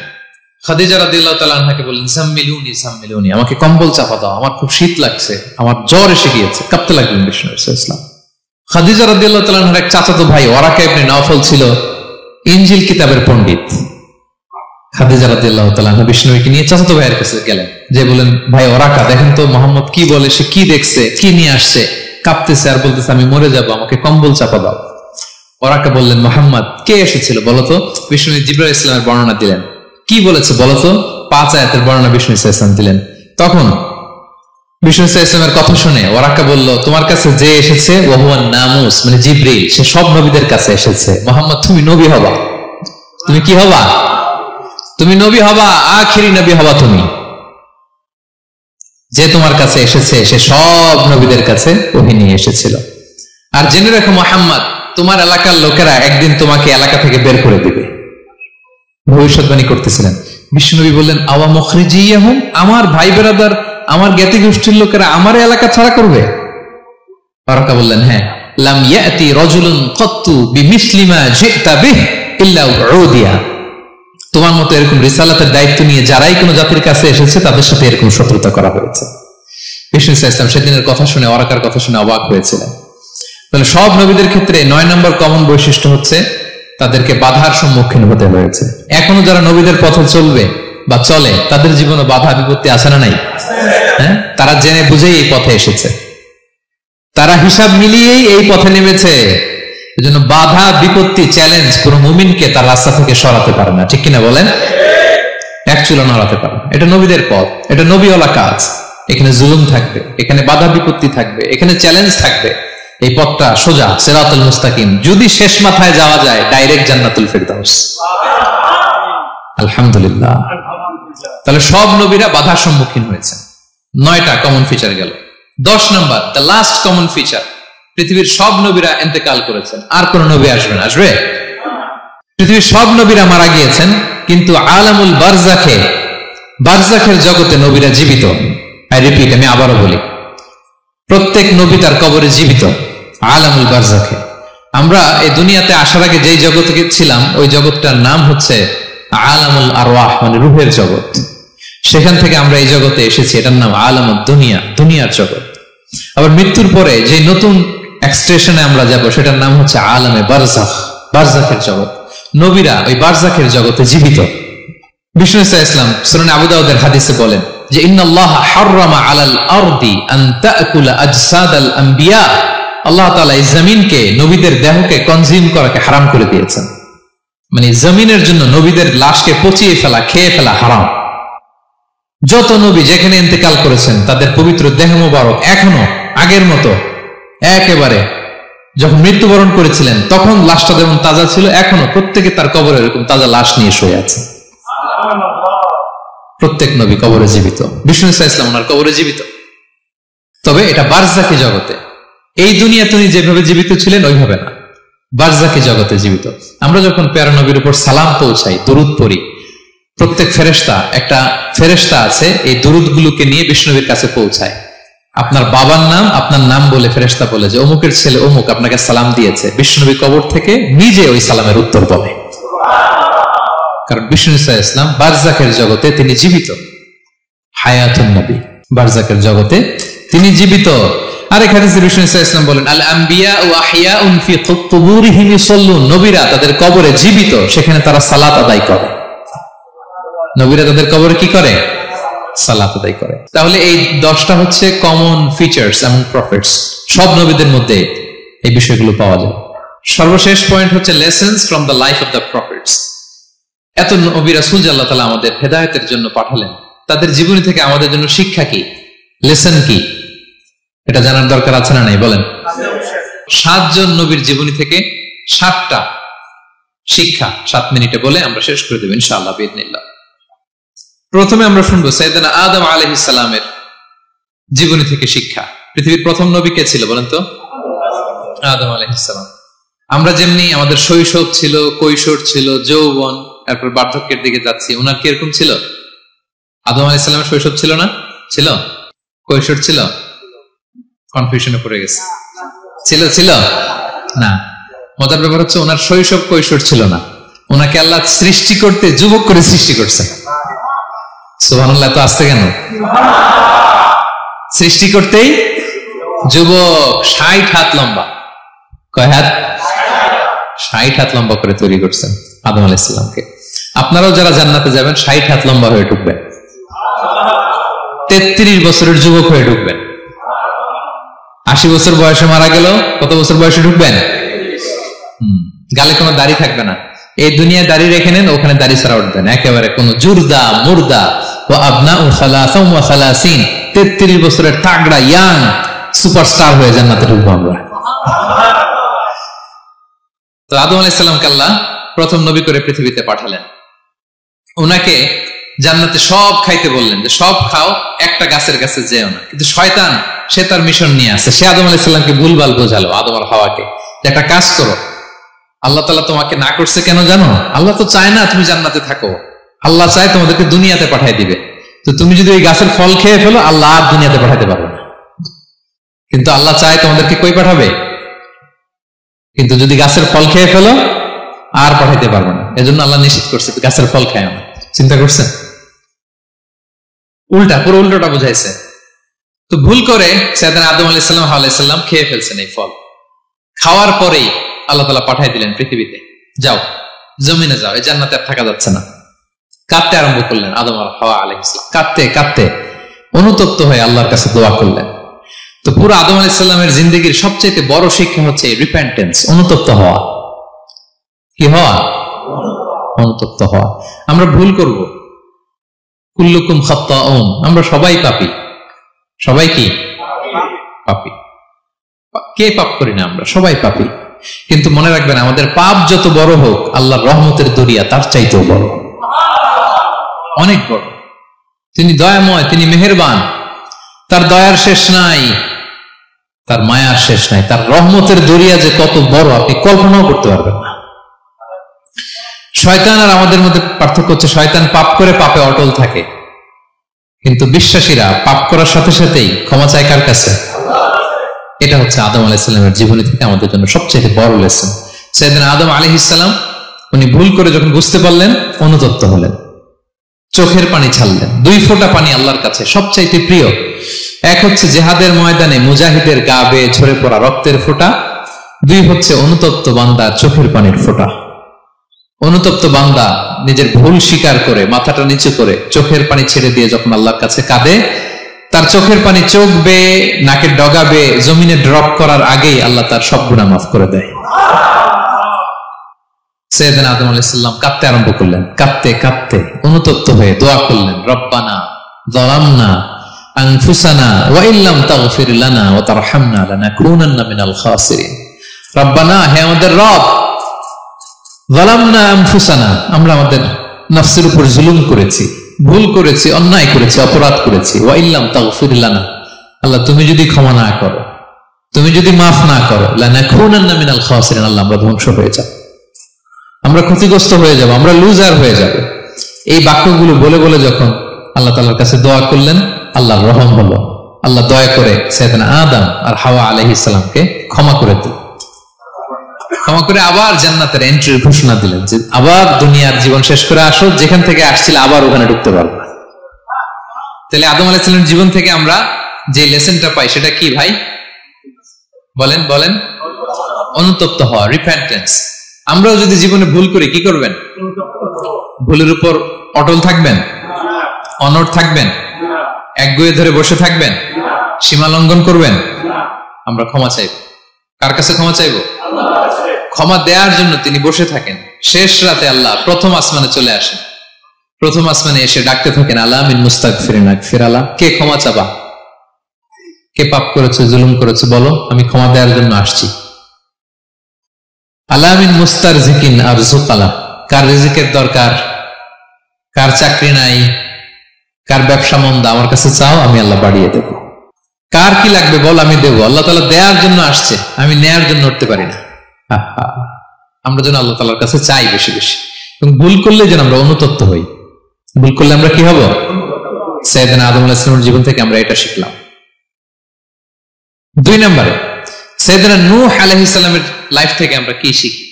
A: খাদিজা রাদিয়াল্লাহু তাআলা আনহাকে বললেন জাম্মিলুনি জাম্মিলুনি, আমাকে কম্বল চাপা দাও, আমার খুব শীত লাগছে, আমার জ্বর এসে গিয়েছে। কাঁপতে লাগলেন বিষ্ণু ইসলাম। খাদিজা রাদিয়াল্লাহু তাআলা আনহার এক চাচাতো ভাই ওয়ারাকা ইবনে নওফল ছিল ইনজিল কিতাবের পণ্ডিত। খাদিজা রাদিয়াল্লাহু তাআলা আনহা বিষ্ণুকে নিয়ে চাচাতো ভাইয়ের কাছে গেলেন, যে বলেন ভাই ওরাকা দেখেন তো মোহাম্মদ কি বলে, সে কি দেখছে, কি নিয়ে আসছে, কাঁপতেছে আর বলতেছে আমি মরে যাব, আমাকে কম্বল চাপা দাও। ওরাকা বললেন মোহাম্মদ কে এসেছিল বলতো? বিষ্ণু জিবরাইল ইসলামের বর্ণনা দিলেন। কি বলেছে বলতো? 5 আয়াতের বর্ণনা বিষ্ণু ইসলাম দিলেন। তখন বিষ্ণু ইসলামের কথা শুনে ওরাকা বলল তোমার কাছে যে এসেছে ওহুয়ান নামুস, মানে জিবরিল, সে সব নবীদের কাছে এসেছে। মোহাম্মদ তুমি নবী হবা, তুমি কি হবা? তুমি নবী হবা, আখিরি নবী হবা তুমি। যে তোমার কাছে এসেছে সে সব নবীদের কাছে ওহী নিয়ে এসেছিল। আর জেনে রাখো মুহাম্মদ, তোমার এলাকার লোকেরা একদিন তোমাকে এলাকা থেকে বের করে দিবে। ভবিষ্যৎবাণী করতেছিলেন। বিষ্ণুনবী বললেন আওয়া মুখরিজিয়াহুম, আমার ভাই বেরাদার, আমার জ্ঞাতি গোষ্ঠীর লোকেরা আমার এলাকা ছাড়া করবে? ওরাকা বললেন হ্যাঁ। লাম ইয়াতি রাজুলুন ক্বাত্তু বিমিসলি মা জিতা বিহি ইল্লা উদিয়া, তোমার মতো এরকম রিসালাতের দায়িত্ব নিয়ে যারাই কোনো জাতির কাছে এসেছে তাদের সাথে এরকম শত্রুতা করা হয়েছে। বিষ্ণু ইসলাম সেদিনের কথা শুনে, ওরাকার কথা শুনে অবাক হয়েছিলেন। তাহলে সব নবীদের ক্ষেত্রে 9 নম্বর কমন বৈশিষ্ট্য হচ্ছে তাদেরকে বাধার সম্মুখীন হতে হয়েছে। এখনো যারা নবীদের পথে চলবে বা চলে তাদের জীবনে বাধা বিপত্তি আছে না নাই? হ্যাঁ, তারা জেনে বুঝেই এই পথে এসেছে। তারা হিসাব মিলিয়েই এই পথে নেমেছে। এজন্য বাধা বিপত্তি চ্যালেঞ্জ কোন মুমিনকে তার রাস্তা থেকে সরাতে পারে না, ঠিক কিনা বলেন? এক চুলো নড়াতে পারে না। এটা নবীদের পথ, এটা নবীওয়ালা কাজ। এখানে জুলুম থাকবে, এখানে বাধা বিপত্তি থাকবে, এখানে চ্যালেঞ্জ থাকবে। এই পথটা সোজা, সিরাতুল মুস্তাকিম। যদি শেষ মাথায় যাওয়া যায়, ডাইরেক্ট জান্নাতুল ফিরদাউস। আলহামদুলিল্লাহ। তাহলে সব নবীরা বাধার সম্মুখীন হয়েছে। 9টা কমন ফিচার গেল। 10 নম্বর, দ্য লাস্ট কমন ফিচার, পৃথিবীর সব নবীরা ইন্তেকাল করেছেন, আর কোন নবী আসবে না। আসবে? পৃথিবীর সব নবীরা মারা গিয়েছেন, কিন্তু আলামুল বারজাখের জগতে নবীরা জীবিত। আই রিপিট, আমি আবারও বলি, প্রত্যেক নবী তার কবরে জীবিত আলামুল বারজাখে। আমরা এই দুনিয়াতে আসার আগে যেই জগতে ছিলাম, ওই জগৎটার নাম হচ্ছে আলামুল আরওয়াহ, মানে রূহের জগৎ। সেখান থেকে আমরা এই জগতে এসেছি, এটার নাম আলামুদ দুনিয়া, দুনিয়ার জগৎ। আবার মৃত্যুর পরে যে নতুন এক্সটেশনে আমরা যাব, সেটার নাম হচ্ছে আলামে বারজাখ, বারজাখের জগৎ। নবীরা ওই বারজাখের জগতে জীবিত। বিষ্ণু ইসলাম সুনানে আবু দাউদের হাদিসে বলেন যে ইন্নাল্লাহা হাররামা আলাল আরদি আন তাকুলা আজসাদাল আম্বিয়া, আল্লাহ তাআলা এই জমিনকে, নবীদের দেহকে কনজিউম করাকে হারাম করে দিয়েছেন। মানে জমিনের জন্য নবীদের লাশকে পচিয়ে ফেলা, খেয়ে ফেলা হারাম। যত নবী যেখানে ইন্তেকাল করেছেন, তাদের পবিত্র দেহ মোবারক এখনো আগের মতো একেবারে যখন মৃত্যুবরণ করেছিলেন তখন লাশটা যেমন তাজা ছিল, এখনো প্রত্যেকে তার কবরে এরকম তাজা লাশ নিয়ে শুয়ে আছে। প্রত্যেক নবী কবরে জীবিত। বিষ্ণু ইসলাম ওনার কবরে জীবিত। তবে এটা বারজাকি জগতে। এই দুনিয়া তিনি যেভাবে জীবিত ছিলেন ওইভাবে না, বারজাকি জগতে জীবিত। আমরা যখন প্যারা নবীর উপর সালাম পৌঁছাই, দরুদ পড়ি, প্রত্যেক ফেরেশতা, একটা ফেরেশতা আছে এই দরুদগুলোকে নিয়ে বিষ্ণুনবীর কাছে পৌঁছায়। আপনার বাবার নাম, আপনার নাম বলে ফেরেশতা বলে যে অমুকের ছেলে অমুক আপনাকে সালাম দিয়েছে। বিষ্ণুনবী কবর থেকে নিজে ওই সালামের উত্তর বলে, কারণ বিষ্ণু ইসলাম বারজাকের জগতে তিনি জীবিত। হায়াতুন নবী, বারজাকের জগতে তিনি জীবিত। আর এখানে বিষ্ণু ইসলাম বলেন আল আম্বিয়া ও আহিয়াউন ফি কুবুরিহিম ইউসাল্লুন, নবীরা তাদের কবরে জীবিত, সেখানে তারা সালাত আদায় করে। নবীরা তাদের কবরে কি করে? সালাত আদায় করে। তাহলে এই 10টা হচ্ছে কমন ফিচার্স এমং প্রফেটস। সব নবীদের মধ্যে এই বিষয়গুলো পাওয়া যায়। সর্বশেষ পয়েন্ট হচ্ছে lessons from the life of the prophets. এত নবী রাসূল যে আল্লাহ তাআলা আমাদের হেদায়েতের জন্য পাঠালেন, তাদের জীবনী থেকে আমাদের জন্য শিক্ষা কি, লেসন কি, এটা জানার দরকার আছে না নাই? বলেন। 7 জন নবীর জীবনী থেকে 7টা শিক্ষা 7 মিনিটে বলে আমরা শেষ করে দেব ইনশাআল্লাহ বিইذنিল্লাহ। প্রথমে আমরা শুনবো সাইয়েদনা আদম আলাইহিস সালামের জীবনী থেকে শিক্ষা। পৃথিবীর প্রথম নবী কে ছিল বলেন তো? আদম আলাইহিস সালাম। আমরা যেমনি আমাদের শৈশব ছিল, কৈশোর ছিল, যৌবন, তারপর বার্ধক্যের দিকে যাচ্ছি, ওনার কি এরকম ছিল? আদম আলাইহিস সালামের শৈশব ছিল না? ছিল? কৈশোর ছিল? কনফিউশনে পড়ে গেছে। ছিল? ছিল না। মজার ব্যাপার হচ্ছে ওনার শৈশব কৈশোর ছিল না। ওনাকে আল্লাহ সৃষ্টি করতে যুবক করে সৃষ্টি করছে। সুবহানাল্লাহ, তো আসতে কেন? সৃষ্টি করতেই যুবক, 60 হাত লম্বা। কয় হাত? 60 হাত লম্বা করে তৈরি করছেন আদম আলাইহিস সালামকে। আপনারাও যারা জান্নাতে যাবেন 60 হাত লম্বা হয়ে ঢুকবেন, 33 বছরের যুবক হয়ে ঢুকবেন। 80 বছর বয়সে মারা গেল, কত বছর বয়সে ঢুকবেন? গালে কোনো দাড়ি থাকবে না। এই দুনিয়ায় দাড়ি রেখে নেন, ওখানে দাড়ি ছাড়া উঠবেন। একেবারে কোনো জুরদা মুর্দা ও আবনাউ সালাসা ওয়া সালাসিন, 33 বছরের তাগড়া ইয়াং সুপারস্টার হয়ে জান্নাতে ঢুকবো আমরা। তো আদম আলাইহিস সালামকে আল্লাহ প্রথম নবী করে পৃথিবীতে পাঠালেন। ওনাকে জান্নাতে সব খাইতে বললেন যে সব খাও, একটা গাছের কাছে যেও না। কিন্তু শয়তান সে তার মিশন নিয়ে আসে। সে আদম আলাইহিস সালামকে ভুলভাল বোঝালো, আদম আর হাওয়াকে, যে একটা কাজ করো, আল্লাহ তাআলা তোমাকে না করছে কেন জানো? আল্লাহ তো চায় না তুমি জান্নাতে থাকো, আল্লাহ চায় তোমাদেরকে দুনিয়াতে পাঠিয়ে দিবে। তো তুমি যদি ওই গাছের ফল খেয়ে ফেলো, আল্লাহ আর দুনিয়াতে পাঠাতে পারবে না। কিন্তু আল্লাহ চায় তোমাদেরকে কই পাঠাবে? কিন্তু যদি গাছের ফল খেয়ে ফেলো আর পাঠাইতে পারবে না। এজন্য আল্লাহ নিষেধ করছে গাছের ফল খায় না। চিন্তা করছেন? উল্টা, পুরো উল্টোটা বুঝাইছে। তো ভুল করে সাইয়েদনা আদম আলাইহিস সালাম, হাওয়া আলাইহিস সালাম খেয়ে ফেলছেন এই ফল। খাওয়ার পরেই আল্লাহ তাআলা পাঠিয়ে দিলেন পৃথিবীতে, যাও জমিনে যাও, এই জান্নাতে আর থাকা যাচ্ছে না। কাঁদতে আরম্ভ করলেন আদম আর হাওয়া আলাইহিস সালাম। কাঁদতে কাঁদতে অনুতপ্ত হয়ে আল্লাহর কাছে দোয়া করলেন। তো পুরো আদম আলাইহিস সালামের জিন্দেগির সবচেয়ে বড় শিক্ষা হচ্ছে রিপেন্টেন্স, অনুতপ্ত হওয়া। কি হওয়া? অনুতপ্ত হওয়া। আমরা ভুল করব, কুল্লুকুম খাত্তাউন, আমরা সবাই পাপী। সবাই কি পাপী? কে পাপ করি না? আমরা সবাই পাপী। কিন্তু মনে রাখবেন, আমাদের পাপ যত বড় হোক, আল্লাহর রহমতের দরিয়া তার চাইতেও বড়, অনেক বড়। তিনি দয়াময়, তিনি মেহেরবান, তার দয়ার শেষ নাই, তার মায়ার শেষ নাই। তার রহমতের দরিয়া যে কত বড় আপনি কল্পনাও করতে পারবেন না। শয়তান আর আমাদের মধ্যে পার্থক্য হচ্ছে, শয়তান পাপ করে পাপে অটল থাকে, কিন্তু বিশ্বাসীরা পাপ করার সাথে সাথেই ক্ষমা চায় কার কাছে? এটা হচ্ছে আদম আলাইহিস সালামের জীবনী থেকে আমাদের জন্য সবচেয়ে বড় লেসন। সাইয়েদনা আদম আলাইহিস সালাম উনি ভুল করে যখন বুঝতে পারলেন, অনুতপ্ত হলেন, চোখের পানি ছাড়লেন। 2 ফোঁটা পানি আল্লাহর কাছে সবচাইতে প্রিয়। এক হচ্ছে জেহাদের ময়দানে মুজাহিদের গা বেয়ে ঝরে পড়া রক্তের ফোঁটা, 2 হচ্ছে অনুতপ্ত বান্দার চোখের পানির ফোঁটা। অনুতপ্ত বান্দা নিজের ভুল স্বীকার করে মাথাটা নিচু করে চোখের পানি ছেড়ে দিয়ে যখন আল্লাহর কাছে কাঁদে, তার চোখের পানি চোখ বেয়ে নাকের ডগা বেয়ে জমিনে ড্রপ করার আগেই আল্লাহ তার সব গুনাহ মাফ করে দেয়। সাইয়েদনা আদম আলাইহিস সালাম কাঁদতে আরম্ভ করলেন। কাঁদতে কাঁদতে অনুতপ্ত হয়ে দোয়া করলেন, রব্বানা যালামনা আনফুসানা ওয়া ইল্লাম তাগফির লানা ওয়া তারহামনা লানাকুনান্না মিনাল খাসিরিন। রব্বানা, হে আমাদের রব, যালামনা আনফুসানা, আমরা আমাদের নফসের উপর জুলুম করেছি, ভুল করেছি, অন্যায় করেছি, অপরাধ করেছি। ওয়া ইল্লাম তাগফির লানা, আল্লাহ তুমি যদি ক্ষমা না করো, তুমি যদি মাফ না করো, লানাকুনান্না মিনাল খাসিরিন, আল্লাহ আমরা ধ্বংস হয়ে যাব, আমরা ক্ষতিগ্রস্ত হয়ে যাব, আমরা লুজার হয়ে যাব। এই বাক্যগুলো বলে বলে যখন আল্লাহ তাআলার কাছে দোয়া করলেন, আল্লাহর রহম হলো। আল্লাহ দয়া করে সাইয়েদনা আদম আর হাওয়া আলাইহিস সালামকে ক্ষমা করে দিলেন। ক্ষমা করে আবার জান্নাতের এন্ট্রির ঘোষণা দিলেন যে আবার দুনিয়ার জীবন শেষ করে আসো, যেখান থেকে আসছিল আবার ওখানে ঢুকতে পারবে। তাহলে আদম আলাইহিস সালামের জীবন থেকে আমরা যে লেসনটা পাই সেটা কি ভাই? বলেন বলেন। অনুতপ্ত হওয়া, রিপেন্টেন্স। আমরাও যদি জীবনে ভুল করি কি করবেন? ভুলের উপর অটল থাকবেন? অনড় থাকবেন? একগুঁয়ে ধরে বসে থাকবেন? সীমা লঙ্ঘন করবেন? আমরা ক্ষমা চাইব। কার কাছে ক্ষমা চাইব? ক্ষমা দেওয়ার জন্য তিনি বসে থাকেন। শেষ রাতে আল্লাহ প্রথম আসমানে চলে আসেন। প্রথম আসমানে এসে ডাকতে থাকেন, আলা মিন মুস্তাগফিরিন আগফির আলা, কে ক্ষমা চাবা? কে পাপ করেছে, জুলুম করেছে, বলো, আমি ক্ষমা দেওয়ার জন্য আসছি। আলা মিন মুস্তারজিকিন আরযুক আলা, কার রিজিকের দরকার, কার চাকরি নাই, কার ব্যবসা মন্দা, আমার কাছে চাও, আমি আল্লাহ বাড়িয়ে দেব। কার কি লাগবে বল, আমি দেব। আল্লাহ তাআলা দেওয়ার জন্য আসছে, আমি নেয়ার জন্য উঠতে পারি না। আমরা যেন আল্লাহ তাআলার কাছে চাই বেশি বেশি, এবং ভুল করলে যেন আমরা অনুতপ্ত হই। ভুল করলে আমরা কি হব? সাইয়েদনা আদম আলাইহিস সালামের জীবন থেকে আমরা এটা শিখলাম। 2 নম্বরে সাইয়েদনা নূহ আলাইহিস সালামের লাইফ থেকে আমরা কি শিখি?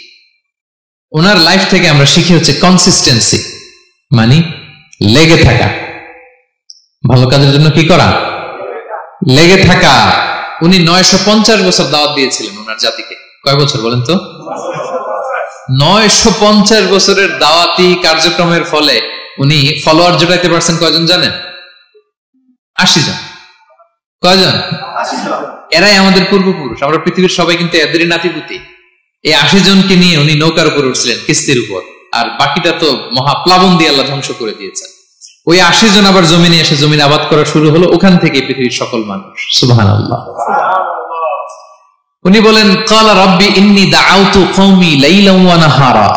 A: ওনার লাইফ থেকে আমরা শিখি হচ্ছে কনসিস্টেন্সি, মানে লেগে থাকা। ভালো কাজের জন্য কি করা? লেগে থাকা। উনি 950 বছর দাওয়াত দিয়েছিলেন ওনার জাতিকে। কয় বছর বলেন তো? 950 বছরের দাওয়াতি কার্যক্রমের ফলে উনি ফলোয়ার জোটাইতে পারছেন কয়জন জানেন? 80 জন। কয়জন? 80 জন। এরাই আমাদের পূর্বপুরুষ। আমরা পৃথিবীর সবাই কিন্তু এদেরই নাতিপুতি। এই 80 জনকে নিয়ে উনি নৌকার উপর উঠছিলেন, কিস্তির উপর, আর বাকিটা তো মহাপ্লাবন দিয়ে আল্লাহ ধ্বংস করে দিয়েছেন। ওই 80 জন আবার জমিনে এসে জমিন আবাদ করা শুরু হলো, ওখান থেকে পৃথিবীর সকল মানুষ। সুবহানাল্লাহ। উনি বলেন, ক্বালা রাব্বি ইন্নী দাআউতু কওমি লাইলান ওয়া নাহারা,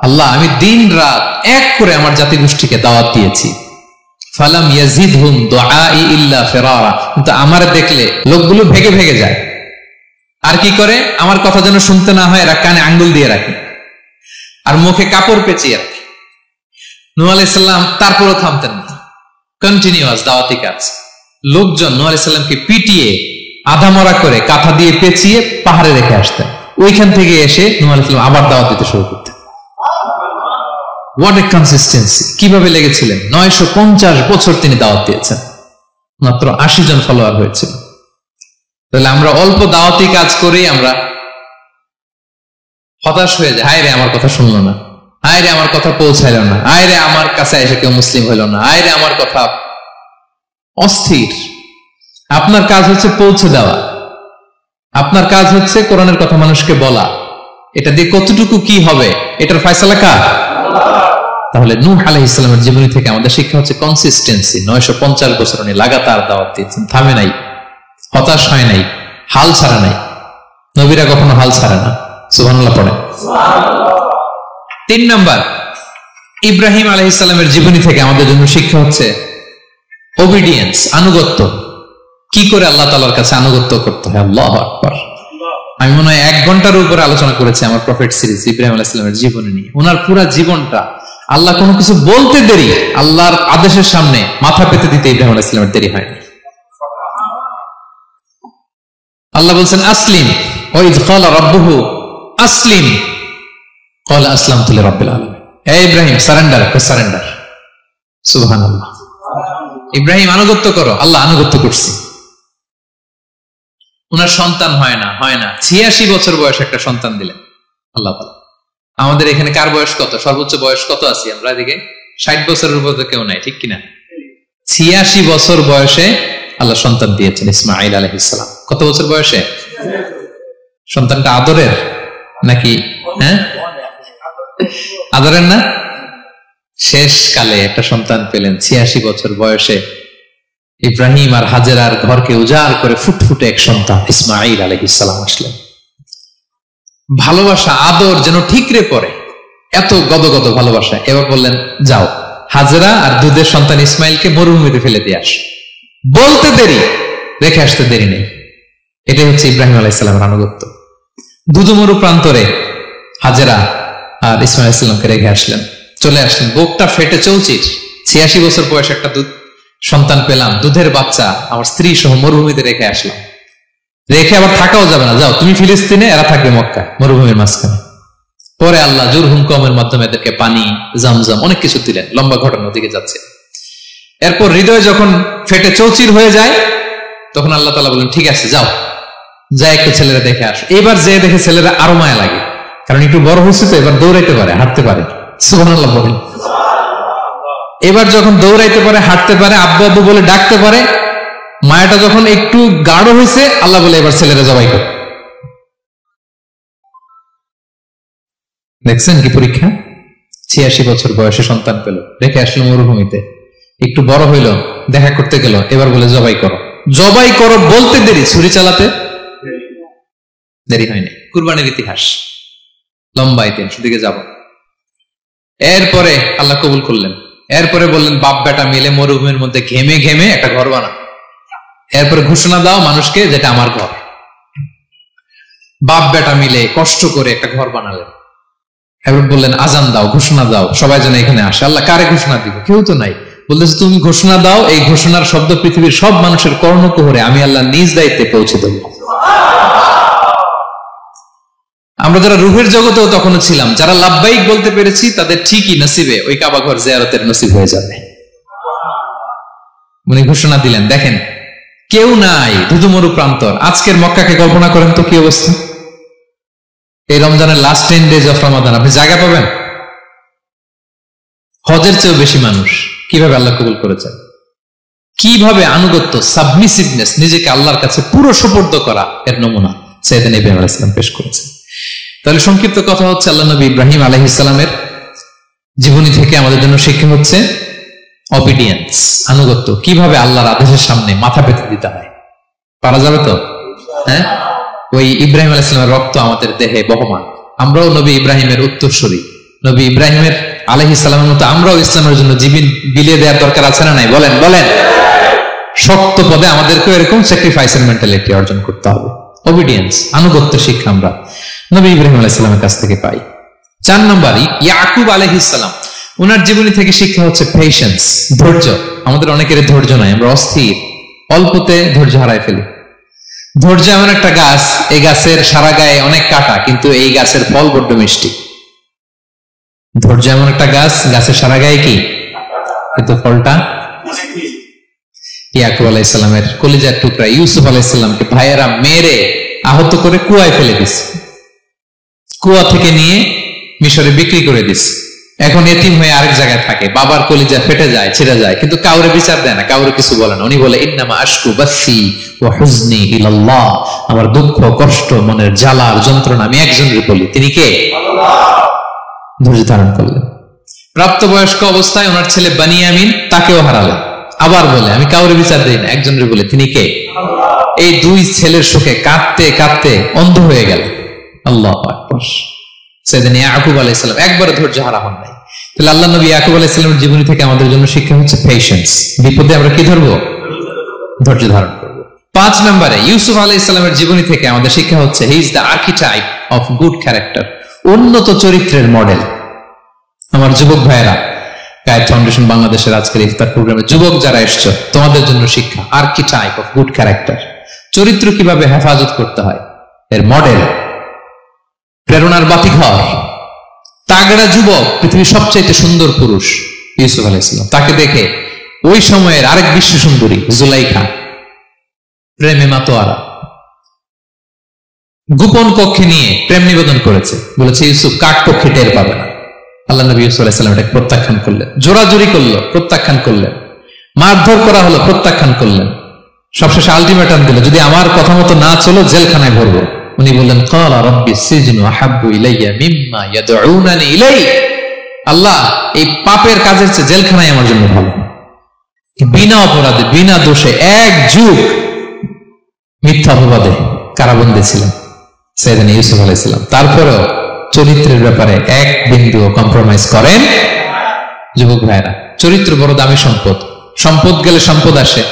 A: আল্লাহ আমি দিন রাত এক করে আমার জাতি গোষ্ঠীকে দাওয়াত দিয়েছি। ফালাম ইয়াজিদহুম দুআই ইল্লা ফিরারা, কিন্তু আমার দেখলে লোকগুলো ভেগে ভেগে যায়। আর কি করে? আমার কথা যেন শুনতে না হয়, এরা কানে আঙ্গুল দিয়ে রাখে আর মুখে কাপড় পেঁচিয়ে রাখে। নূহ আলাইহিস সালাম তারপরও থামতেন না, কন্টিনিউয়াস দাওয়াতি কাজ। লোকজন নূহ আলাইহিস সালামকে পিটিয়ে আধা মরা করে কাঁথা দিয়ে পেঁচিয়ে পাহাড়ে রেখে আসতেন। ওইখান থেকে এসে নূহ আলাইহিস সালাম আবার দাওয়াত দিতে শুরু করতেন। What a consistency! কিভাবে লেগেছিলেন! 950 বছর তিনি দাওয়াত দিয়েছেন, মাত্র 80 জন ফলোয়ার হয়েছিল। তাহলে আমরা অল্প দাওয়াতি কাজ করেই আমরা হতাশ হয়ে যায়। হায় রে, আমার কথা শুনলো না, হায় রে আমার কথা পৌঁছাইল না, হায় রে আমার কাছে এসে কেউ মুসলিম হইল না, হায় রে আমার কথা। অস্থির। আপনার কাজ হচ্ছে পৌঁছে দেওয়া, আপনার কাজ হচ্ছে কোরআনের কথা মানুষকে বলা। এটা দিয়ে কতটুকু কি হবে এটার ফয়সালা কার? তাহলে নূহ আলাইহিস সালামের জীবনী থেকে আমাদের শিক্ষা হচ্ছে কনসিস্টেন্সি। 950 বছর উনি লাগাতার দাওয়াত দিয়েছেন, থামে নাই, হতাশ হয় নাই, হাল ছাড়া নাই। নবীরা কখনো হাল ছাড়ে না। সুবহানাল্লাহ পড়ে। 3 নাম্বার, ইব্রাহিম আলাইহিস সালামের জীবনী থেকে আমাদের জন্য শিক্ষা হচ্ছে ওবিডিয়েন্স, আনুগত্য। কি করে আল্লাহ তাআলার কাছে আনুগত্য করতে হয়। আল্লাহু আকবার। আমি মনে হয় 1 ঘন্টার উপরে আলোচনা করেছি আমার প্রফেট সিরিজ ইব্রাহিম আলাইহিস সালামের জীবনী নিয়ে। ওনার পুরো জীবনটা, আল্লাহ কোনো কিছু বলতে দেরি, আল্লাহর আদেশের সামনে মাথা পেতে দিতে ইব্রাহিম আলাইহিস সালামের দেরি হয়নি। আল্লাহ বলছেন আসলিম, ওয়াইদ ক্বালা রাব্বুহু আসলিম ক্বালা আসলামতু লিরাব্বিল আলামিন। হে ইব্রাহিম সারেন্ডার, সারেন্ডার। সুবহানাল্লাহ। ইব্রাহিম আনুগত্য করো, আল্লাহ আনুগত্য করছে। ওনার সন্তান হয় না 86 বছর বয়সে একটা সন্তান দিলেন আল্লাহ তাআলা। আমাদের এখানে কার বয়স কত? সর্বোচ্চ বয়স কত আছি আমরা? এদিকে 60 বছরের উপর তো কেউ নাই, ঠিক কিনা? 86 বছর বয়সে আল্লাহ সন্তান দিয়েছেন ইসমাঈল আলাইহিস সালাম। কত বছর বয়সে? সন্তানটা আদরের নাকি? হ্যাঁ, আদরের না? শেষ কালে একটা সন্তান পেলেন 86 বছর বয়সে। ইব্রাহিম আর হাজেরার ঘরকে উজাড় করে ফুটফুটে এক সন্তান ইসমাঈল আলাইহিস সালাম আসলেন। ভালোবাসা, আদর যেন ঠিকরে পড়ে, এত গদগদ ভালোবাসা। এবার বললেন যাও হাজেরা আর দুধের সন্তান ইসমাইলকে মরুভূমিতে ফেলে দিয়ে আস। বলতে দেরি, রেখে আসতে দেরি নেই। এটাই হচ্ছে ইব্রাহিম আলাইহিস সালামের আনুগত্য। দুধুমরু প্রান্তরে হাজেরা আর ইসমাইল আলাইহিস সালামকে রেখে আসলেন, চলে আসলেন। বুকটা ফেটে চৌচির, 86 বছর বয়সে একটা দুধ সন্তান পেলাম, দুধের বাচ্চা, আমার স্ত্রী সহ মরুভূমিতে রেখে আসলাম। রেখে আবার থাকাও যাবে না, যাও তুমি ফিলিস্তিনে, এরা থাকবে মক্কায়, মরুভূমির মাঝখানে। পরে আল্লাহ জুরহুম কওমের মাধ্যমে এদেরকে পানি, জামজাম অনেক কিছু দিলেন। লম্বা ঘটনার দিকে যাচ্ছে। এরপর হৃদয় যখন ফেটে চৌচির হয়ে যায়, তখন আল্লাহ তাআলা বলেন ঠিক আছে যাও, যা একটু ছেলেরা দেখে আসো। এবার যে দেখে ছেলেরা আরো মায়া লাগে, কারণ একটু বড় হয়েছে তো, এবার দৌড়াইতে পারে, হাঁটতে পারে। সুবহানাল্লাহ বলেন। এবার যখন দৌড়াইতে পারে, হাঁটতে পারে, আব্বু আব্বু বলে ডাকতে পারে, মায়াটা যখন একটু গাঢ় হয়েছে, আল্লাহ বলে এবার ছেলেরা জবাই কর। দেখছেন কি পরীক্ষা? 86 বছর বয়সে সন্তান পেল, রেখে আসলো মরুভূমিতে, একটু বড় হইল, দেখা করতে গেল, এবার বলে জবাই করো। জবাই করো বলতে দেরি, ছুরি চালাতে দেরি হয়নি। কুরবানির ইতিহাস লম্বা, ইতিহাস দিকে যাব। এরপরে আল্লাহ কবুল করলেন। এরপরে বললেন বাপ বেটা মিলে মরুভূমির মধ্যে ঘেমে ঘেমে একটা ঘর বানা। এরপরে ঘোষণা দাও মানুষকে, যেটা আমার ঘর। বাপ বেটা মিলে কষ্ট করে একটা ঘর বানালেন। এবার বললেন আজান দাও, ঘোষণা দাও, সবাই যেন এখানে আসে। আল্লাহ কারে ঘোষণা দিব? কেউ তো নাই। বলতেছে তুমি ঘোষণা দাও, এই ঘোষণার শব্দ পৃথিবীর সব মানুষের কর্ণকুহরে আমি আল্লাহ নিজ দায়িত্বে পৌঁছে দেব। আমরা যারা রুহের জগতেও তখনও ছিলাম, যারা লাব্বাইক বলতে পেরেছি, তাদের ঠিকই নসিবে ওই কাবা ঘর জিয়ারতের নসিব হয়ে যাবে। উনি ঘোষণা দিলেন, দেখেন কেউ নাই, ধুধুমরু প্রান্তর। আজকের মক্কাকে কল্পনা করেন তো কি অবস্থা। এই রমজানের লাস্ট 10 ডেজ অফ রমাদান আপনি জায়গা পাবেন? হজের চেয়েও বেশি মানুষ। কিভাবে আল্লাহ কবুল করেছেন, কিভাবে আনুগত্য, সাবমিসিভনেস, নিজেকে আল্লাহর কাছে পুরো সুপর্দ করা, এর নমুনা সাইয়েদনা ইব্রাহিম আলাইহিস সালাম পেশ করেছেন। তাহলে সংক্ষিপ্ত কথা হচ্ছে, আল্লাহ নবী ইব্রাহিম আলাইহিস সালামের জীবনী থেকে আমাদের জন্য শিক্ষা হচ্ছে অবিডিয়েন্স, আনুগত্য। কিভাবে আল্লাহর আদেশের সামনে মাথা পেতে দিতে হয়। পারা যাবে তো? হ্যাঁ, ওই ইব্রাহিম আলাইহিস সালামের রক্ত আমাদের দেহে বহমান। আমরাও নবী ইব্রাহিমের উত্তরসূরি। নবী ইব্রাহিমের আলাইহিস সালামের মতো আমরাও ইসলামের জন্য জীবন বিলিয়ে দেওয়ার দরকার আছে না নাই? বলেন বলেন। শক্ত পদে আমাদেরকে এরকম স্যাক্রিফাইসের মেন্টালিটি অর্জন করতে হবে। অবিডিয়েন্স, আনুগত্য শিক্ষা আমরা নবী ইব্রাহিম আলাইহিস সালামের কাছ থেকে পাই। 4 নম্বর, ইয়াকুব আলাইহিস সালাম, ওনার জীবনী থেকে শিক্ষা হচ্ছে পেশেন্স, ধৈর্য। আমাদের অনেকের ধৈর্য নাই, আমরা অস্থির, অল্পতে ধৈর্য হারাই ফেলি। ধৈর্য এমন একটা গাছ, এই গাছের সারা গায়ে অনেক কাটা, কিন্তু এই গাছের ফল বড্ড মিষ্টি। ধৈর্য এমন একটা গাছ, গাছের সারা গায়ে কি, কিন্তু ফলটা। ইয়াকুব আলাইহিস সালামের কলিজার টুকরা ইউসুফ আলাইহিস সালামকে ভাইয়েরা মেরে আহত করে কুয়ায় ফেলে দিছে। কুয়া থেকে নিয়ে মিশরে বিক্রি করে দিছে। এখন এতিম হয়ে আরেক জায়গায় থাকে, বাবার কলিজা ফেটে যায়, ছিঁড়ে যায়, কিন্তু কাউরে বিচার দেয় না, কাউরে কিছু বলে না। উনি বলে ইন্নামা আশকু বাসি ওয়া হুজনি ইলাল্লাহ, আমার দুঃখ কষ্ট মনের জ্বালার যন্ত্রণা আমি একজনের বলি, তিনি কে? আল্লাহ। ধৈর্য ধারণ করলেন। প্রাপ্তবয়স্ক অবস্থায় ওনার ছেলে বানিয়ামিন, তাকেও হারালেন। আবার বলে আমি কাউরে বিচার দেই না, একজনের বলে, তিনি কে? আল্লাহ। এই দুই ছেলের শোকে কাঁদতে কাঁদতে অন্ধ হয়ে গেল। আল্লাহু আকবার। সেদিন ইয়াকুব আলাইহিস সালাম একবার ধৈর্য হারা হন নাই। তাহলে আল্লাহ নবী ইয়াকুব আলাইহিস সালামের জীবনী থেকে আমাদের জন্য শিক্ষা হচ্ছে পেশেন্স। বিপদে আমরা কি ধরবো? ধৈর্য ধারণ করব। 5 নম্বরে ইউসুফ আলাইহিস সালামের জীবনী থেকে আমাদের শিক্ষা হচ্ছে he is the archetype of good character, উন্নত চরিত্রের মডেল। আমার যুবক ভাইয়েরা, গাইড ফাউন্ডেশন বাংলাদেশের আজকের ইফতার প্রোগ্রামে যুবক যারা এসছো, তোমাদের জন্য শিক্ষা আর্কিটাইপ অফ গুড ক্যারেক্টার, চরিত্র কিভাবে হেফাজত করতে হয় এর মডেল, প্রেরণার বাতিঘর। তাগড়া যুবক, পৃথিবীর সবচাইতে সুন্দর পুরুষ ইউসুফ আলাইহিস সালাম, তাকে দেখে ওই সময়ের আরেক বিশ্ব সুন্দরী জুলাইখা প্রেমে মাতোয়ারা, গোপন কক্ষে নিয়ে প্রেম নিবেদন করেছে, বলেছে ইউসুফ কাক পক্ষে টের পাবে না। আল্লাহ নবী ইউসুফ আলাইহিস সালাম এটাকে প্রত্যাখ্যান করলেন। জোরাজুরি করলো, প্রত্যাখ্যান করলেন। মারধর করা হলো, প্রত্যাখ্যান করলেন। সবশেষে আলটিমেটাম দিল, যদি আমার কথা মতো না চলো জেলখানায় ভরবো। উনি বললেন ক্বালা রাব্বি সিজনু আহাব্বু ইলাইয়া মিম্মা ইয়াদউনানি ইলাই, আল্লাহ এই পাপের কাজের চেয়ে জেলখানায় আমার জন্য ভালো। বিনা অপরাধে বিনা দোষে এক যুগ মিথ্যা অপবাদে কারাবন্দী ছিলেন সাইয়েদনা ইউসুফ আলাইহিস সালাম। তারপরেও চরিত্রের ব্যাপারে এক বিন্দুও কম্প্রোমাইজ করেন। যুবক ভাইরা, চরিত্র বড় দামি সম্পদ। সম্পদ গেলে সম্পদ আসে,